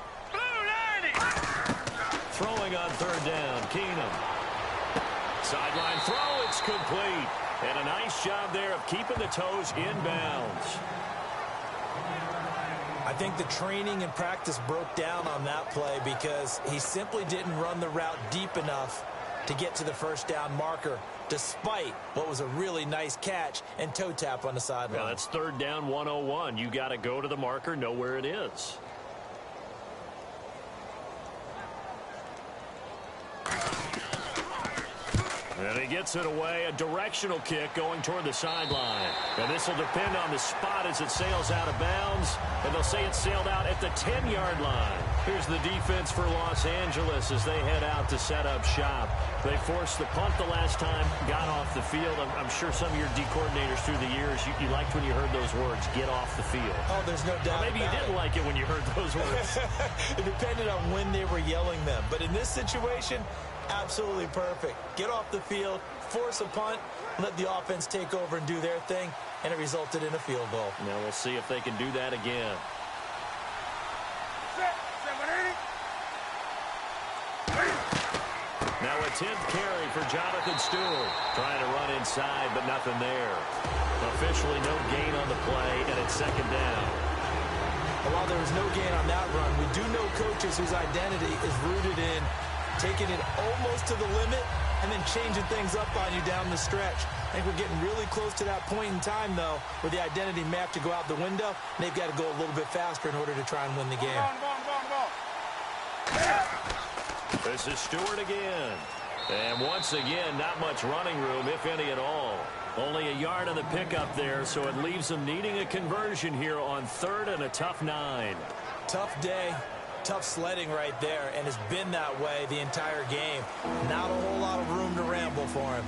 Throwing on third down, Keenum. Sideline throw, it's complete. And a nice job there of keeping the toes in bounds. I think the training and practice broke down on that play because he simply didn't run the route deep enough to get to the first down marker, despite what was a really nice catch and toe tap on the sideline. Well, that's third down 101. You got to go to the marker, know where it is. And he gets it away, a directional kick going toward the sideline. And this will depend on the spot as it sails out of bounds. And they'll say it sailed out at the 10-yard line. Here's the defense for Los Angeles as they head out to set up shop. They forced the punt the last time, got off the field. I'm sure some of your D coordinators through the years, you liked when you heard those words, get off the field. Oh, there's no doubt. Or maybe you didn't like it when you heard those words. It depended on when they were yelling them. But in this situation, absolutely perfect. Get off the field, force a punt, let the offense take over and do their thing, and it resulted in a field goal. Now we'll see if they can do that again. Now a 10th carry for Jonathan Stewart. Trying to run inside, but nothing there. Officially no gain on the play, and it's second down. And while there was no gain on that run, we do know coaches whose identity is rooted in taking it almost to the limit and then changing things up on you down the stretch. I think we're getting really close to that point in time, though, where the identity may have to go out the window, and they've got to go a little bit faster in order to try and win the game. This is Stewart again. And once again, not much running room, if any at all. Only a yard on the pickup there, so it leaves them needing a conversion here on third and a tough 9. Tough day. Tough sledding right there, and it's been that way the entire game. Not a whole lot of room to ramble for him.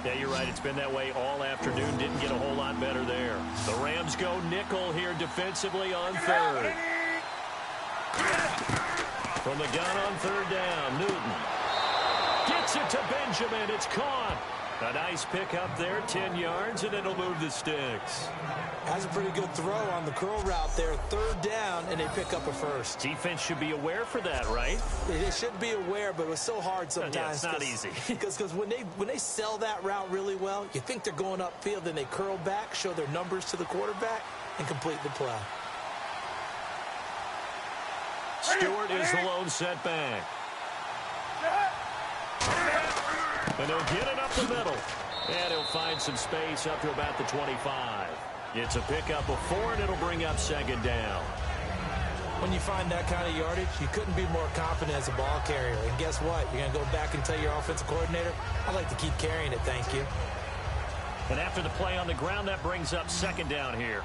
Yeah, you're right. It's been that way all afternoon. Didn't get a whole lot better there. The Rams go nickel here defensively on third. From the gun on third down, Newton gets it to Benjamin. It's caught. A nice pickup there, 10 yards, and it'll move the sticks. Has a pretty good throw on the curl route there. Third down, and they pick up a first. Defense should be aware for that, right? They should be aware, but it was so hard sometimes. Yeah, it's not easy. Because when they sell that route really well, you think they're going upfield, then they curl back, show their numbers to the quarterback, and complete the play. Stewart is the lone setback. And he'll get it up the middle. And he'll find some space up to about the 25. It's a pickup of 4, and it'll bring up second down. When you find that kind of yardage, you couldn't be more confident as a ball carrier. And guess what? You're going to go back and tell your offensive coordinator, I'd like to keep carrying it, thank you. And after the play on the ground, that brings up second down here.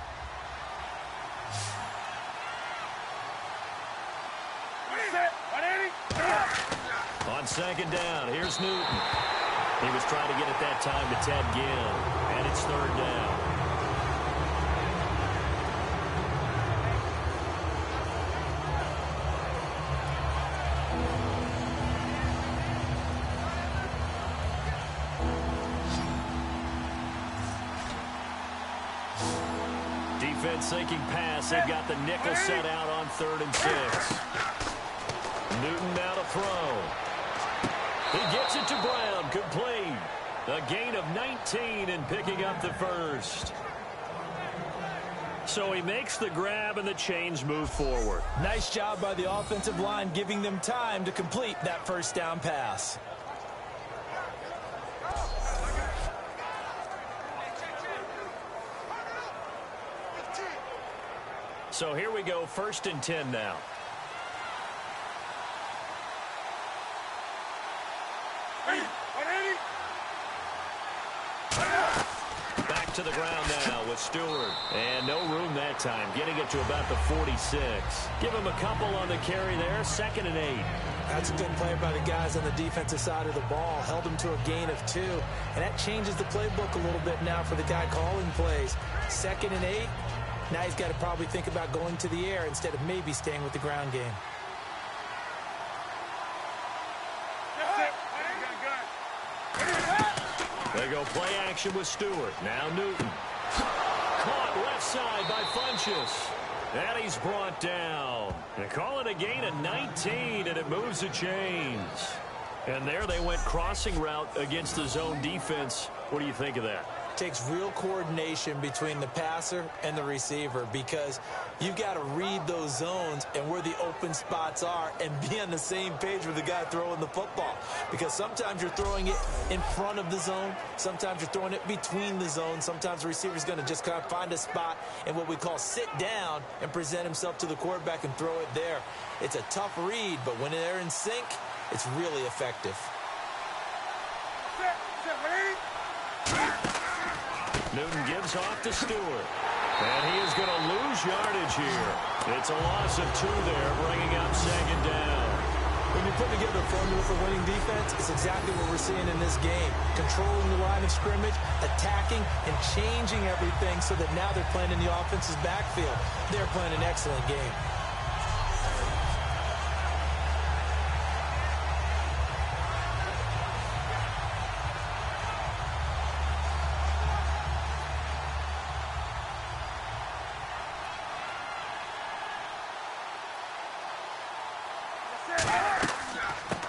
On second down, here's Newton. He was trying to get it that time to Ted Ginn, and it's third down. Defense sinking pass. They've got the nickel set out on 3rd and 6. Newton now to throw. He gets it to Brown. Complete. A gain of 19 and picking up the first. So he makes the grab and the chains move forward. Nice job by the offensive line giving them time to complete that first down pass. So here we go, 1st and 10 now. Back to the ground now with Stewart. And no room that time, getting it to about the 46. Give him a couple on the carry there, 2nd and 8. That's a good play by the guys on the defensive side of the ball. Held him to a gain of 2. And that changes the playbook a little bit now for the guy calling plays. 2nd and 8. Now he's got to probably think about going to the air instead of maybe staying with the ground game. They go play action with Stewart. Now Newton. Caught left side by Funchess. And he's brought down. They call it a gain of 19, and it moves the chains. And there they went crossing route against the zone defense. What do you think of that? Takes real coordination between the passer and the receiver because you've got to read those zones and where the open spots are and be on the same page with the guy throwing the football. Because sometimes you're throwing it in front of the zone. Sometimes you're throwing it between the zones. Sometimes the receiver's going to just kind of find a spot and what we call sit down and present himself to the quarterback and throw it there. It's a tough read, but when they're in sync, it's really effective. Newton gives off to Stewart. And he is going to lose yardage here. It's a loss of 2 there, bringing up 2nd down. When you put together a formula for winning defense, it's exactly what we're seeing in this game. Controlling the line of scrimmage, attacking, and changing everything so that now they're playing in the offense's backfield. They're playing an excellent game.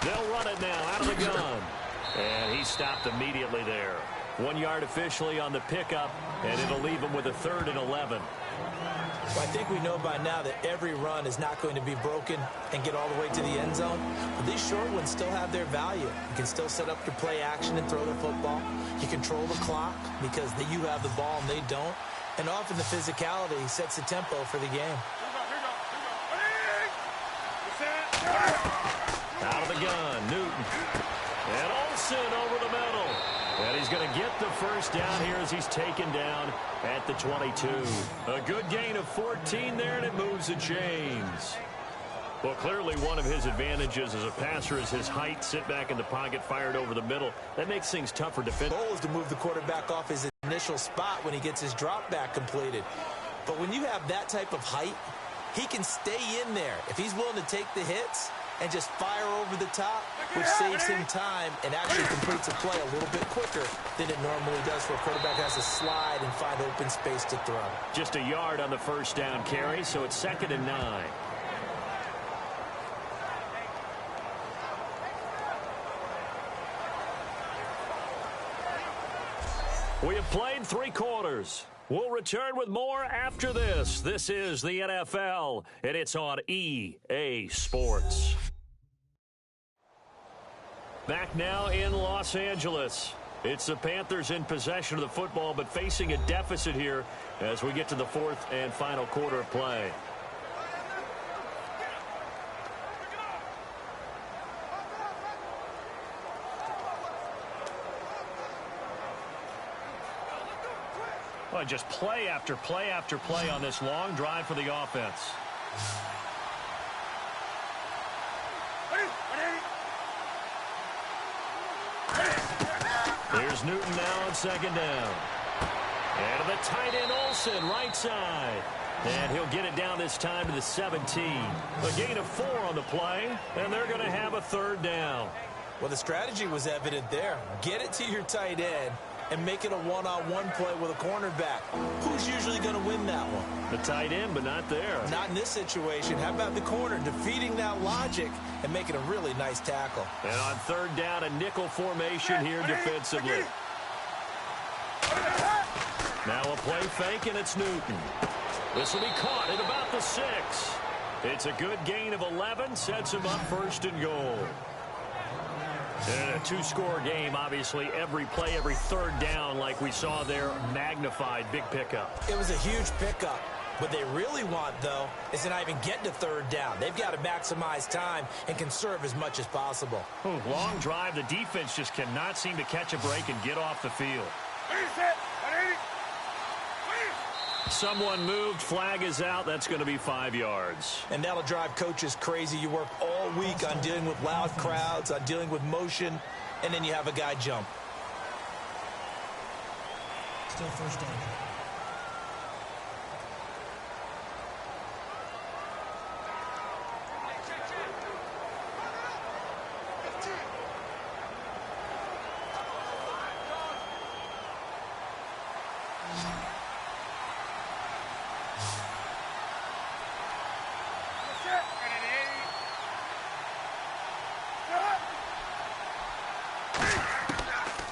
They'll run it now out of the gun. And he stopped immediately there. 1 yard officially on the pickup, and it'll leave him with a 3rd and 11. Well, I think we know by now that every run is not going to be broken and get all the way to the end zone. But these short ones still have their value. You can still set up your play action and throw the football. You control the clock because you have the ball and they don't. And often the physicality sets the tempo for the game. Out of the gun, Newton. And Olsen over the middle. And he's going to get the first down here as he's taken down at the 22. A good gain of 14 there, and it moves the chains. Well, clearly one of his advantages as a passer is his height. Sit back in the pocket, fired over the middle. That makes things tougher to defend. The goal is to move the quarterback off his initial spot when he gets his drop back completed. But when you have that type of height, he can stay in there. If he's willing to take the hits and just fire over the top, which saves him time and actually completes a play a little bit quicker than it normally does where a quarterback has to slide and find open space to throw. Just a yard on the first down carry, so it's 2nd and 9. We have played 3 quarters. We'll return with more after this. This is the NFL, and it's on EA Sports. Back now in Los Angeles. It's the Panthers in possession of the football, but facing a deficit here as we get to the 4th and final quarter of play. Well, just play after play after play on this long drive for the offense. Here's Newton now on second down. And to the tight end, Olsen, right side. And he'll get it down this time to the 17. A gain of 4 on the play, and they're going to have a third down. Well, the strategy was evident there. Get it to your tight end and make it a one-on-one play with a cornerback. Who's usually going to win that one? The tight end, but not there. Not in this situation. How about the corner defeating that logic and making a really nice tackle? And on third down, a nickel formation here defensively. Now a play fake, and it's Newton. This will be caught at about the 6. It's a good gain of 11, sets him up first and goal. And a two-score game, obviously, every play, every third down, like we saw there, magnified, big pickup. It was a huge pickup. What they really want, though, is to not even get to third down. They've got to maximize time and conserve as much as possible. Long drive. The defense just cannot seem to catch a break and get off the field. Someone moved. Flag is out. That's going to be 5 yards. And that'll drive coaches crazy. You work all week on dealing with loud crowds, on dealing with motion, and then you have a guy jump. Still first down.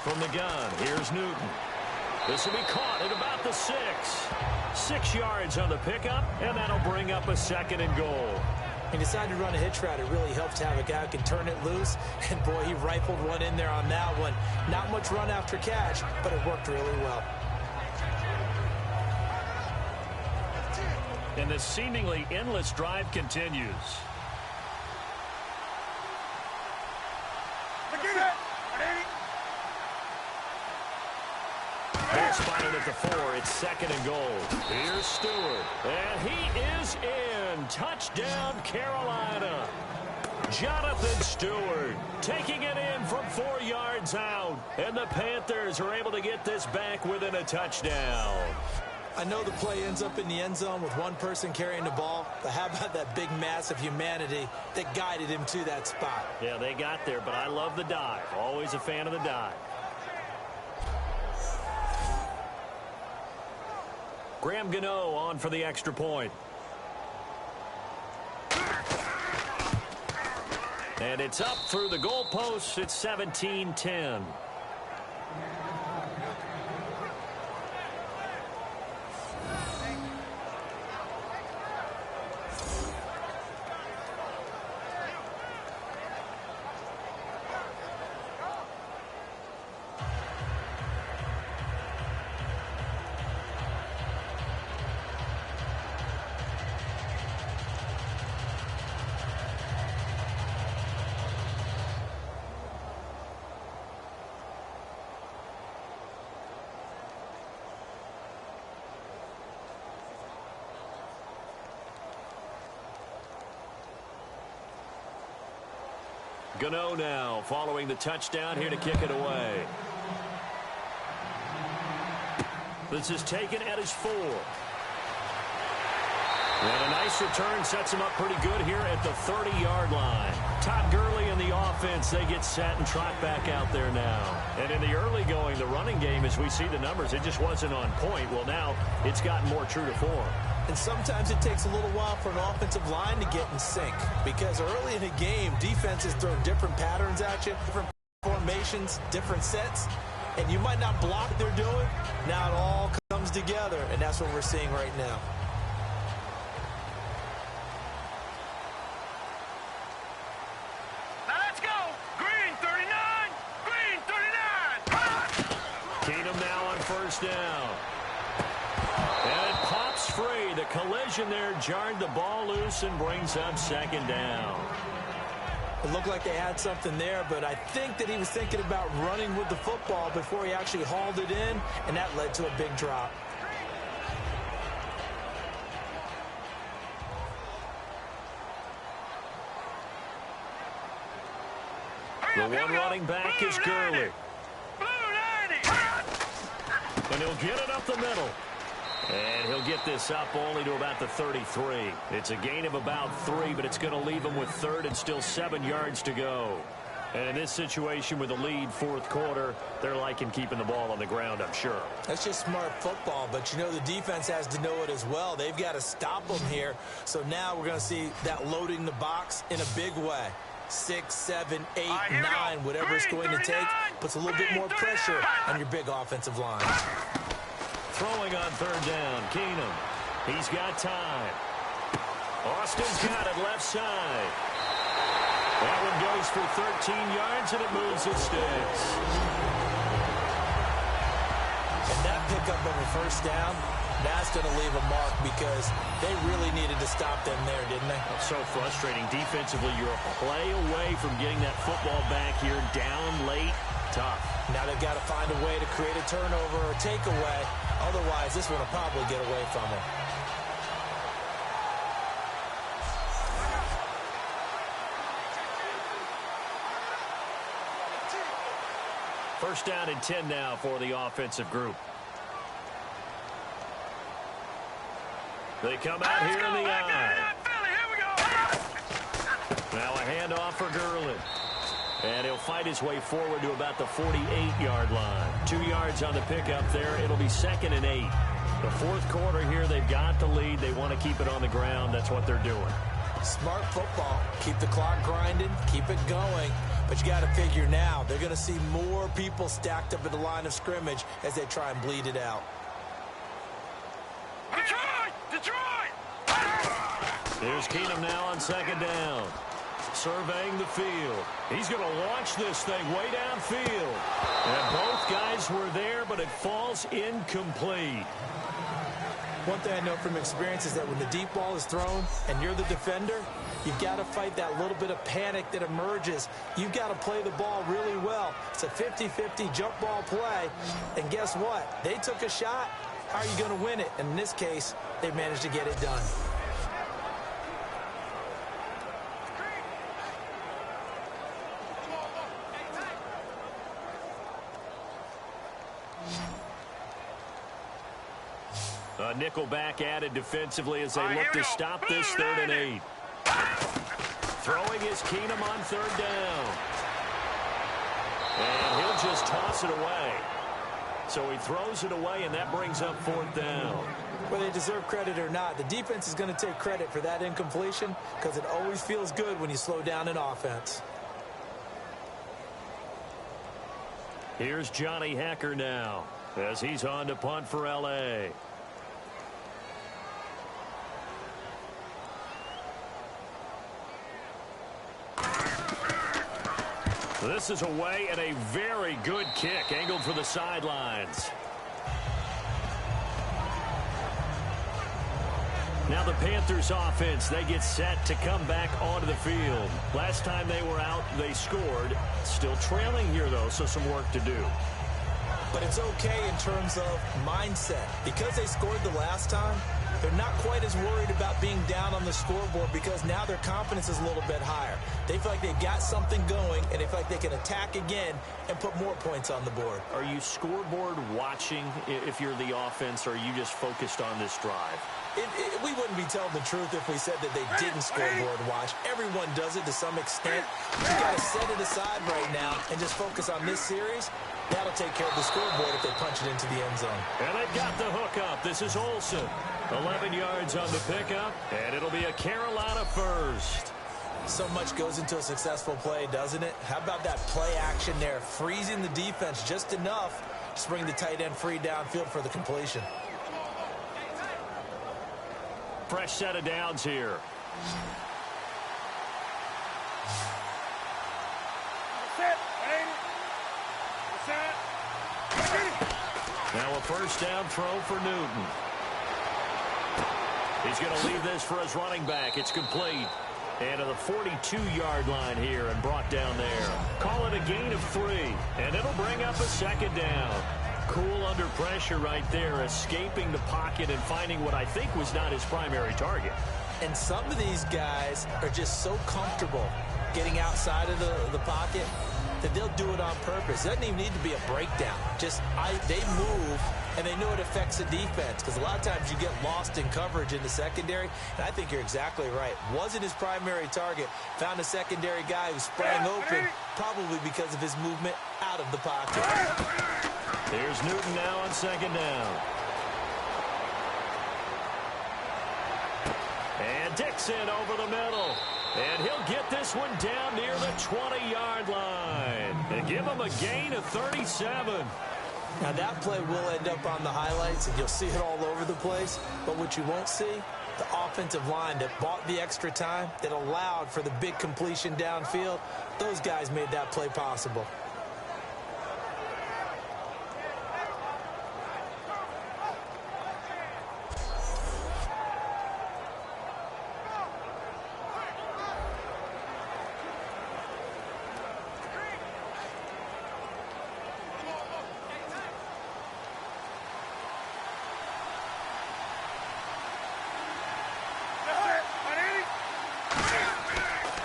From the gun, here's Newton. This will be caught at about the 6. 6 yards on the pickup, and that'll bring up a second and goal. He decided to run a hitch route. It really helps to have a guy who can turn it loose. And, boy, he rifled one in there on that one. Not much run after catch, but it worked really well. And the seemingly endless drive continues. They're spotted at the 4. It's second and goal. Here's Stewart. And he is in. Touchdown, Carolina. Jonathan Stewart taking it in from 4 yards out. And the Panthers are able to get this back within a touchdown. I know the play ends up in the end zone with one person carrying the ball, but how about that big mass of humanity that guided him to that spot? Yeah, they got there, but I love the dive. Always a fan of the dive. Graham Gano on for the extra point. And it's up through the goalposts. It's 17-10. Gano now following the touchdown here to kick it away. This is taken at his 4. And a nice return sets him up pretty good here at the 30-yard line. Todd Gurley and the offense, they get set and trot back out there now. And in the early going, the running game, as we see the numbers, it just wasn't on point. Well, now it's gotten more true to form. And sometimes it takes a little while for an offensive line to get in sync, because early in the game, defenses throw different patterns at you, different formations, different sets, and you might not block what they're doing. Now it all comes together, and that's what we're seeing right now. Now let's go. Green 39. Green 39. Keenum now on first down. And it pops free. The collision there jarred the ball loose and brings up second down. It looked like they had something there, but I think that he was thinking about running with the football before he actually hauled it in, and that led to a big drop. The one running back is Gurley. Blue 90. And he'll get it up the middle. And he'll get this up only to about the 33. It's a gain of about 3, but it's going to leave him with third and still 7 yards to go. And in this situation with a lead fourth quarter, they're liking keeping the ball on the ground, I'm sure. That's just smart football, but you know the defense has to know it as well. They've got to stop them here. So now we're going to see that loading the box in a big way. 6, 7, 8, 9, whatever it's going to take, puts a little bit more pressure on your big offensive line. Throwing on third down, Keenum. He's got time. Austin's got it left side. That one goes for 13 yards, and it moves its sticks. And that pickup of a first down, that's going to leave a mark because they really needed to stop them there, didn't they? It's so frustrating. Defensively, you're a play away from getting that football back here down late. Tough. Now they've got to find a way to create a turnover or takeaway. Otherwise, this one will probably get away from them. First down and 10 now for the offensive group. They come out here in the eye. Now a handoff for Gurley. And he'll fight his way forward to about the 48-yard line. 2 yards on the pickup there. It'll be 2nd and 8. The fourth quarter here, they've got the lead. They want to keep it on the ground. That's what they're doing. Smart football. Keep the clock grinding. Keep it going. But you got to figure now, they're going to see more people stacked up at the line of scrimmage as they try and bleed it out. Detroit! There's Keenum now on 2nd down. Surveying the field. He's going to launch this thing way downfield. And both guys were there, but it falls incomplete. One thing I know from experience is that when the deep ball is thrown and you're the defender, you've got to fight that little bit of panic that emerges. You've got to play the ball really well. It's a 50-50 jump ball play. And guess what? They took a shot. How are you going to win it? And in this case, they managed to get it done. A nickel back added defensively as they look to stop this 3rd and 8. Throwing is Keenum on 3rd down. And he'll just toss it away. So he throws it away, and that brings up 4th down. Whether they deserve credit or not, the defense is going to take credit for that incompletion because it always feels good when you slow down an offense. Here's Johnny Hacker now as he's on to punt for L.A. This is away and a very good kick angled for the sidelines. Now the Panthers offense, they get set to come back onto the field. Last time they were out, they scored. Still trailing here, though, so some work to do. But it's okay in terms of mindset. Because they scored the last time, they're not quite as worried about being down on the scoreboard because now their confidence is a little bit higher. They feel like they've got something going, and they feel like they can attack again and put more points on the board. Are you scoreboard watching if you're the offense, or are you just focused on this drive? We wouldn't be telling the truth if we said that they didn't scoreboard watch. Everyone does it to some extent. You've got to set it aside right now and just focus on this series. That'll take care of the scoreboard if they punch it into the end zone. And they've got the hook up. This is Olsen. 11 yards on the pickup, and it'll be a Carolina first. So much goes into a successful play, doesn't it? How about that play action there, freezing the defense just enough to bring the tight end free downfield for the completion. Fresh set of downs here. Now a first down throw for Newton. He's going to leave this for his running back. It's complete. And to the 42-yard line here and brought down there. Call it a gain of 3. And it'll bring up a 2nd down. Cool under pressure right there, escaping the pocket and finding what I think was not his primary target. And some of these guys are just so comfortable getting outside of the pocket that they'll do it on purpose. It doesn't even need to be a breakdown. Just they move and they know it affects the defense because a lot of times you get lost in coverage in the secondary, and I think you're exactly right. Wasn't his primary target. Found a secondary guy who sprang open, probably because of his movement out of the pocket. Here's Newton now on second down. And Dixon over the middle. And he'll get this one down near the 20-yard line. And give him a gain of 37. Now, that play will end up on the highlights, and you'll see it all over the place. But what you won't see, the offensive line that bought the extra time, that allowed for the big completion downfield, those guys made that play possible.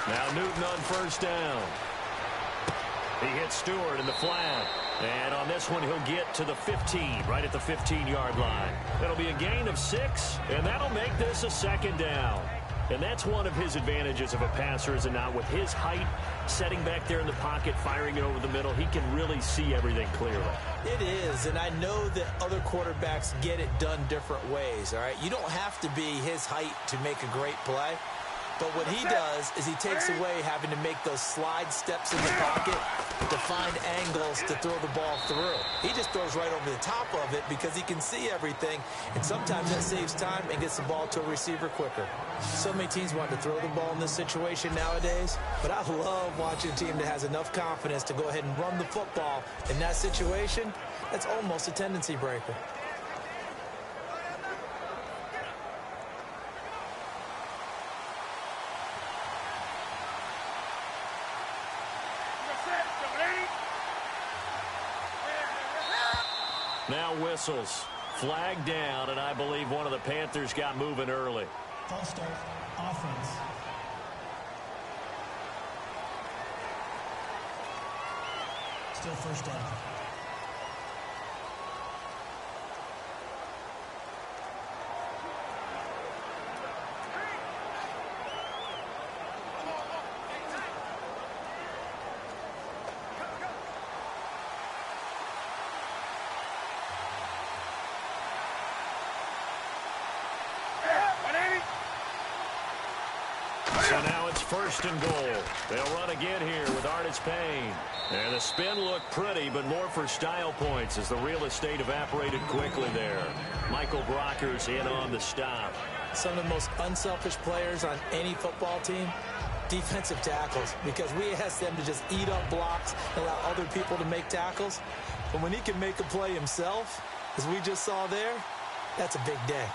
Now Newton on first down. He hits Stewart in the flat. And on this one, he'll get to the 15, right at the 15-yard line. It'll be a gain of 6, and that'll make this a second down. And that's one of his advantages of a passer, is it not? With his height, setting back there in the pocket, firing it over the middle, he can really see everything clearly. It is, and I know that other quarterbacks get it done different ways, all right? You don't have to be his height to make a great play. But what he does is he takes away having to make those slide steps in the pocket to find angles to throw the ball through. He just throws right over the top of it because he can see everything, and sometimes that saves time and gets the ball to a receiver quicker. So many teams want to throw the ball in this situation nowadays, but I love watching a team that has enough confidence to go ahead and run the football. In that situation, that's almost a tendency breaker. Now whistles. Flag down, and I believe one of the Panthers got moving early. False start. Offense. Still first down. So now it's first and goal. They'll run again here with Artis Payne. And the spin looked pretty, but more for style points as the real estate evaporated quickly there. Michael Brocker's in on the stop. Some of the most unselfish players on any football team, defensive tackles, because we ask them to just eat up blocks and allow other people to make tackles. But when he can make a play himself, as we just saw there, that's a big day.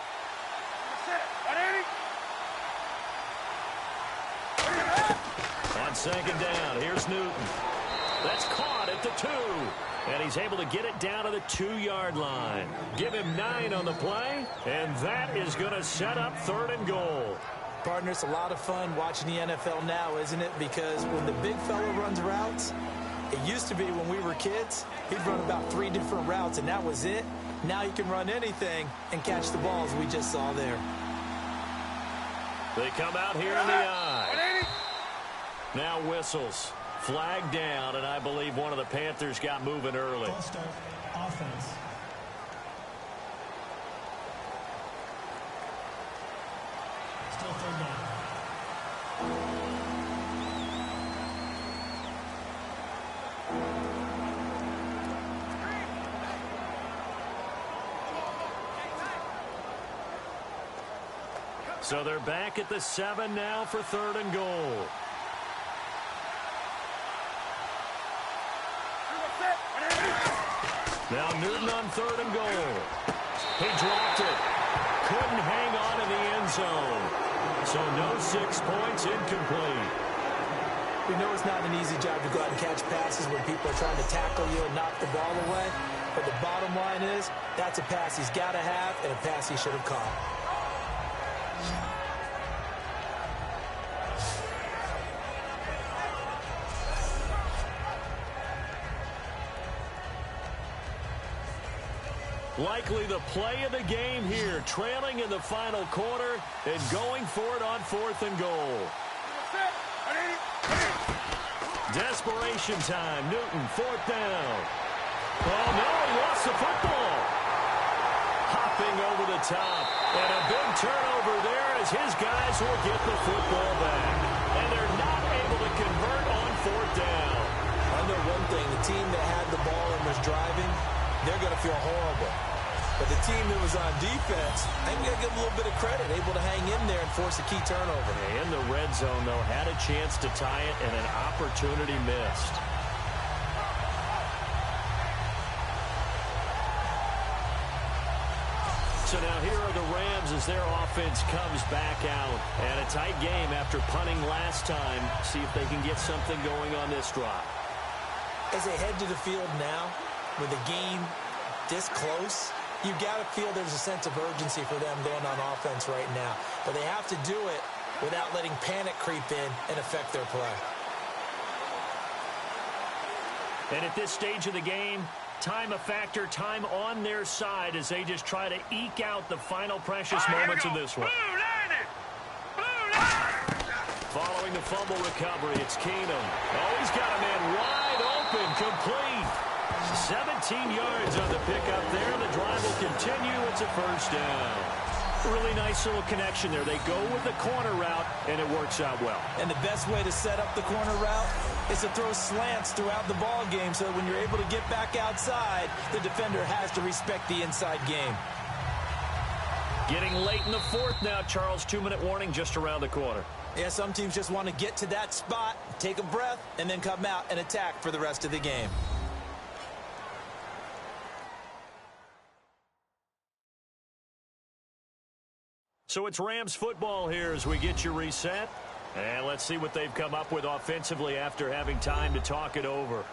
On second down, here's Newton. That's caught at the 2. And he's able to get it down to the 2-yard line. Give him 9 on the play, and that is going to set up third and goal. Partner, it's a lot of fun watching the NFL now, isn't it? Because when the big fella runs routes, it used to be when we were kids, he'd run about 3 different routes, and that was it. Now he can run anything and catch the balls we just saw there. They come out here in the eye. Now whistles. Flag down, and I believe one of the Panthers got moving early. False start. Offense. Still third down. So they're back at the 7 now for third and goal. Now Newton on third and goal. He dropped it. Couldn't hang on in the end zone. So no 6 points, incomplete. We know it's not an easy job to go out and catch passes when people are trying to tackle you and knock the ball away. But the bottom line is, that's a pass he's got to have and a pass he should have caught. Likely the play of the game here, trailing in the final quarter and going for it on 4th and goal. Desperation time. Newton, 4th down. Oh, no, he lost the football. Hopping over the top. And a big turnover there as his guys will get the football back. And they're not able to convert on 4th down. I know one thing. The team that had the ball and was driving, they're going to feel horrible. But the team that was on defense, I think we got to give them a little bit of credit, able to hang in there and force a key turnover. In the red zone, though, had a chance to tie it and an opportunity missed. So now here are the Rams as their offense comes back out. And a tight game after punting last time. See if they can get something going on this drive. As they head to the field now, with the game this close, you've got to feel there's a sense of urgency for them going on offense right now. But they have to do it without letting panic creep in and affect their play. And at this stage of the game, time a factor, time on their side as they just try to eke out the final precious moments of this one. Following the fumble recovery, it's Keenum. Oh, he's got a man wide open, complete. 17 yards on the pickup there. The drive will continue. It's a 1st down. Really nice little connection there. They go with the corner route, and it works out well. And the best way to set up the corner route is to throw slants throughout the ball game so that when you're able to get back outside, the defender has to respect the inside game. Getting late in the 4th now, Charles. 2-minute warning just around the corner. Yeah, some teams just want to get to that spot, take a breath, and then come out and attack for the rest of the game. So it's Rams football here as we get you reset. And let's see what they've come up with offensively after having time to talk it over.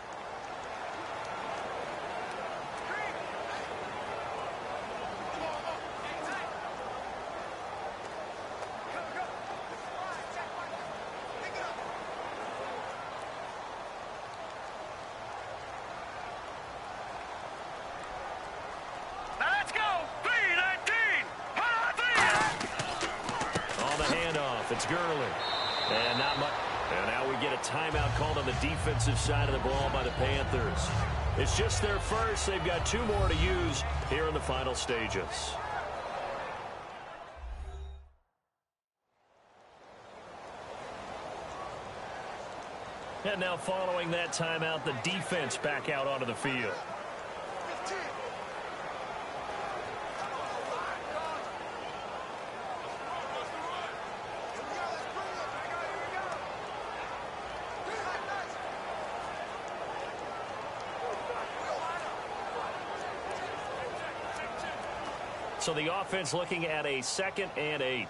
It's Gurley. And not much. And now we get a timeout called on the defensive side of the ball by the Panthers. It's just their first. They've got 2 more to use here in the final stages. And now following that timeout, the defense back out onto the field. So the offense looking at a 2nd and 8.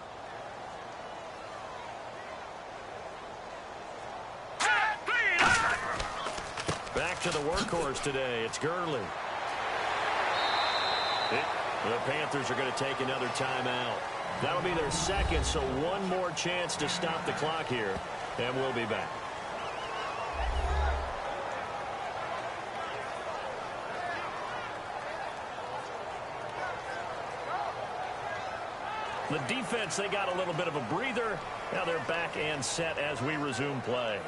Back to the workhorse today. It's Gurley. The Panthers are going to take another timeout. That'll be their 2nd, so 1 more chance to stop the clock here, and we'll be back. The defense, they got a little bit of a breather. Now they're back and set as we resume play.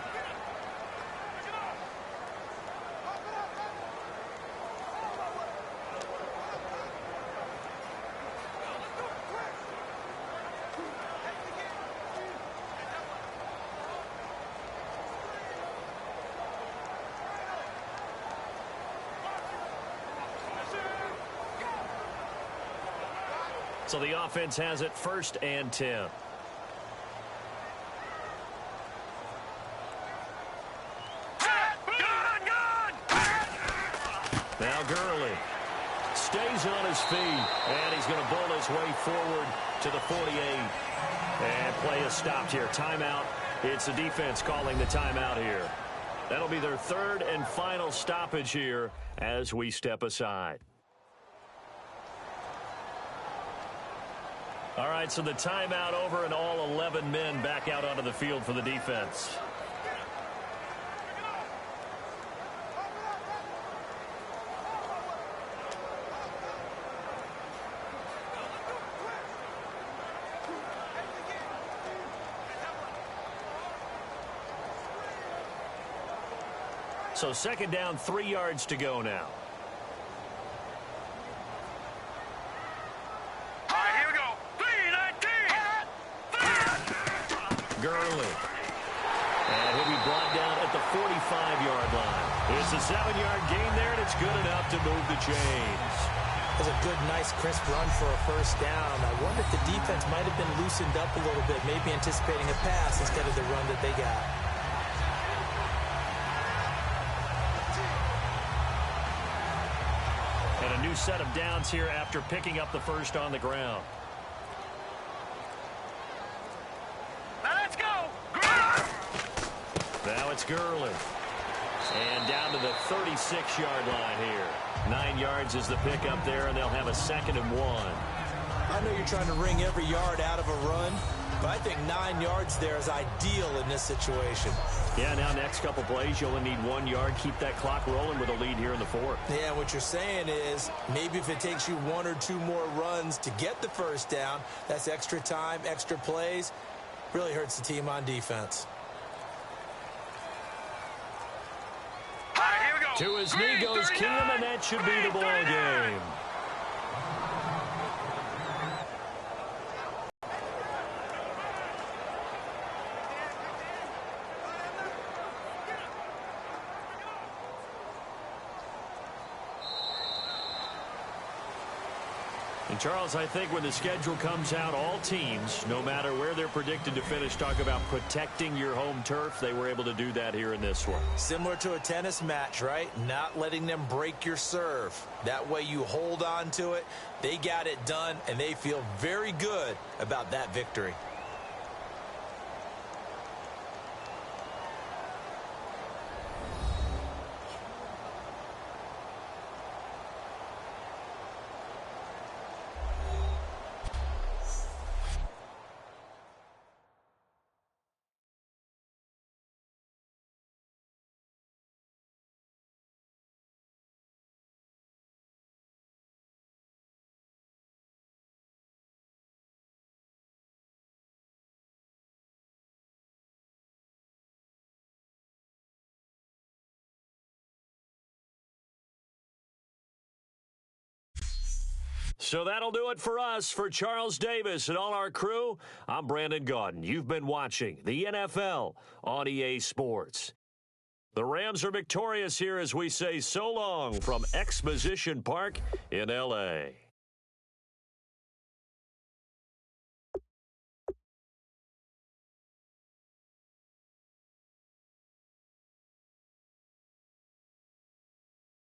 So the offense has it 1st and 10. Now Gurley stays on his feet, and he's going to bowl his way forward to the 48. And play is stopped here. Timeout. It's the defense calling the timeout here. That'll be their 3rd and final stoppage here as we step aside. All right, so the timeout over and all 11 men back out onto the field for the defense. So second down, 3 yards to go now. All right, here we go. 3-19. Gurley. And he'll be brought down at the 45-yard line. It's a 7-yard gain there, and it's good enough to move the chains. That's a good, nice, crisp run for a first down. I wonder if the defense might have been loosened up a little bit, maybe anticipating a pass instead of the run that they got. And a new set of downs here after picking up the first on the ground. Now let's go. Now it's Gurley. And down to the 36-yard line here. 9 yards is the pickup there, and they'll have a 2nd and 1. I know you're trying to wring every yard out of a run, but I think 9 yards there is ideal in this situation. Yeah, now next couple plays, you only need 1 yard. Keep that clock rolling with a lead here in the 4th. Yeah, what you're saying is maybe if it takes you 1 or 2 more runs to get the first down, that's extra time, extra plays. Really hurts the team on defense. All right, here we go. To his knee goes Keenum, and that should be the ball game. And Charles, I think when the schedule comes out, all teams, no matter where they're predicted to finish, talk about protecting your home turf. They were able to do that here in this one. Similar to a tennis match, right? Not letting them break your serve. That way you hold on to it. They got it done, and they feel very good about that victory. So that'll do it for us. For Charles Davis and all our crew, I'm Brandon Gaudin. You've been watching the NFL on EA Sports. The Rams are victorious here as we say so long from Exposition Park in L.A.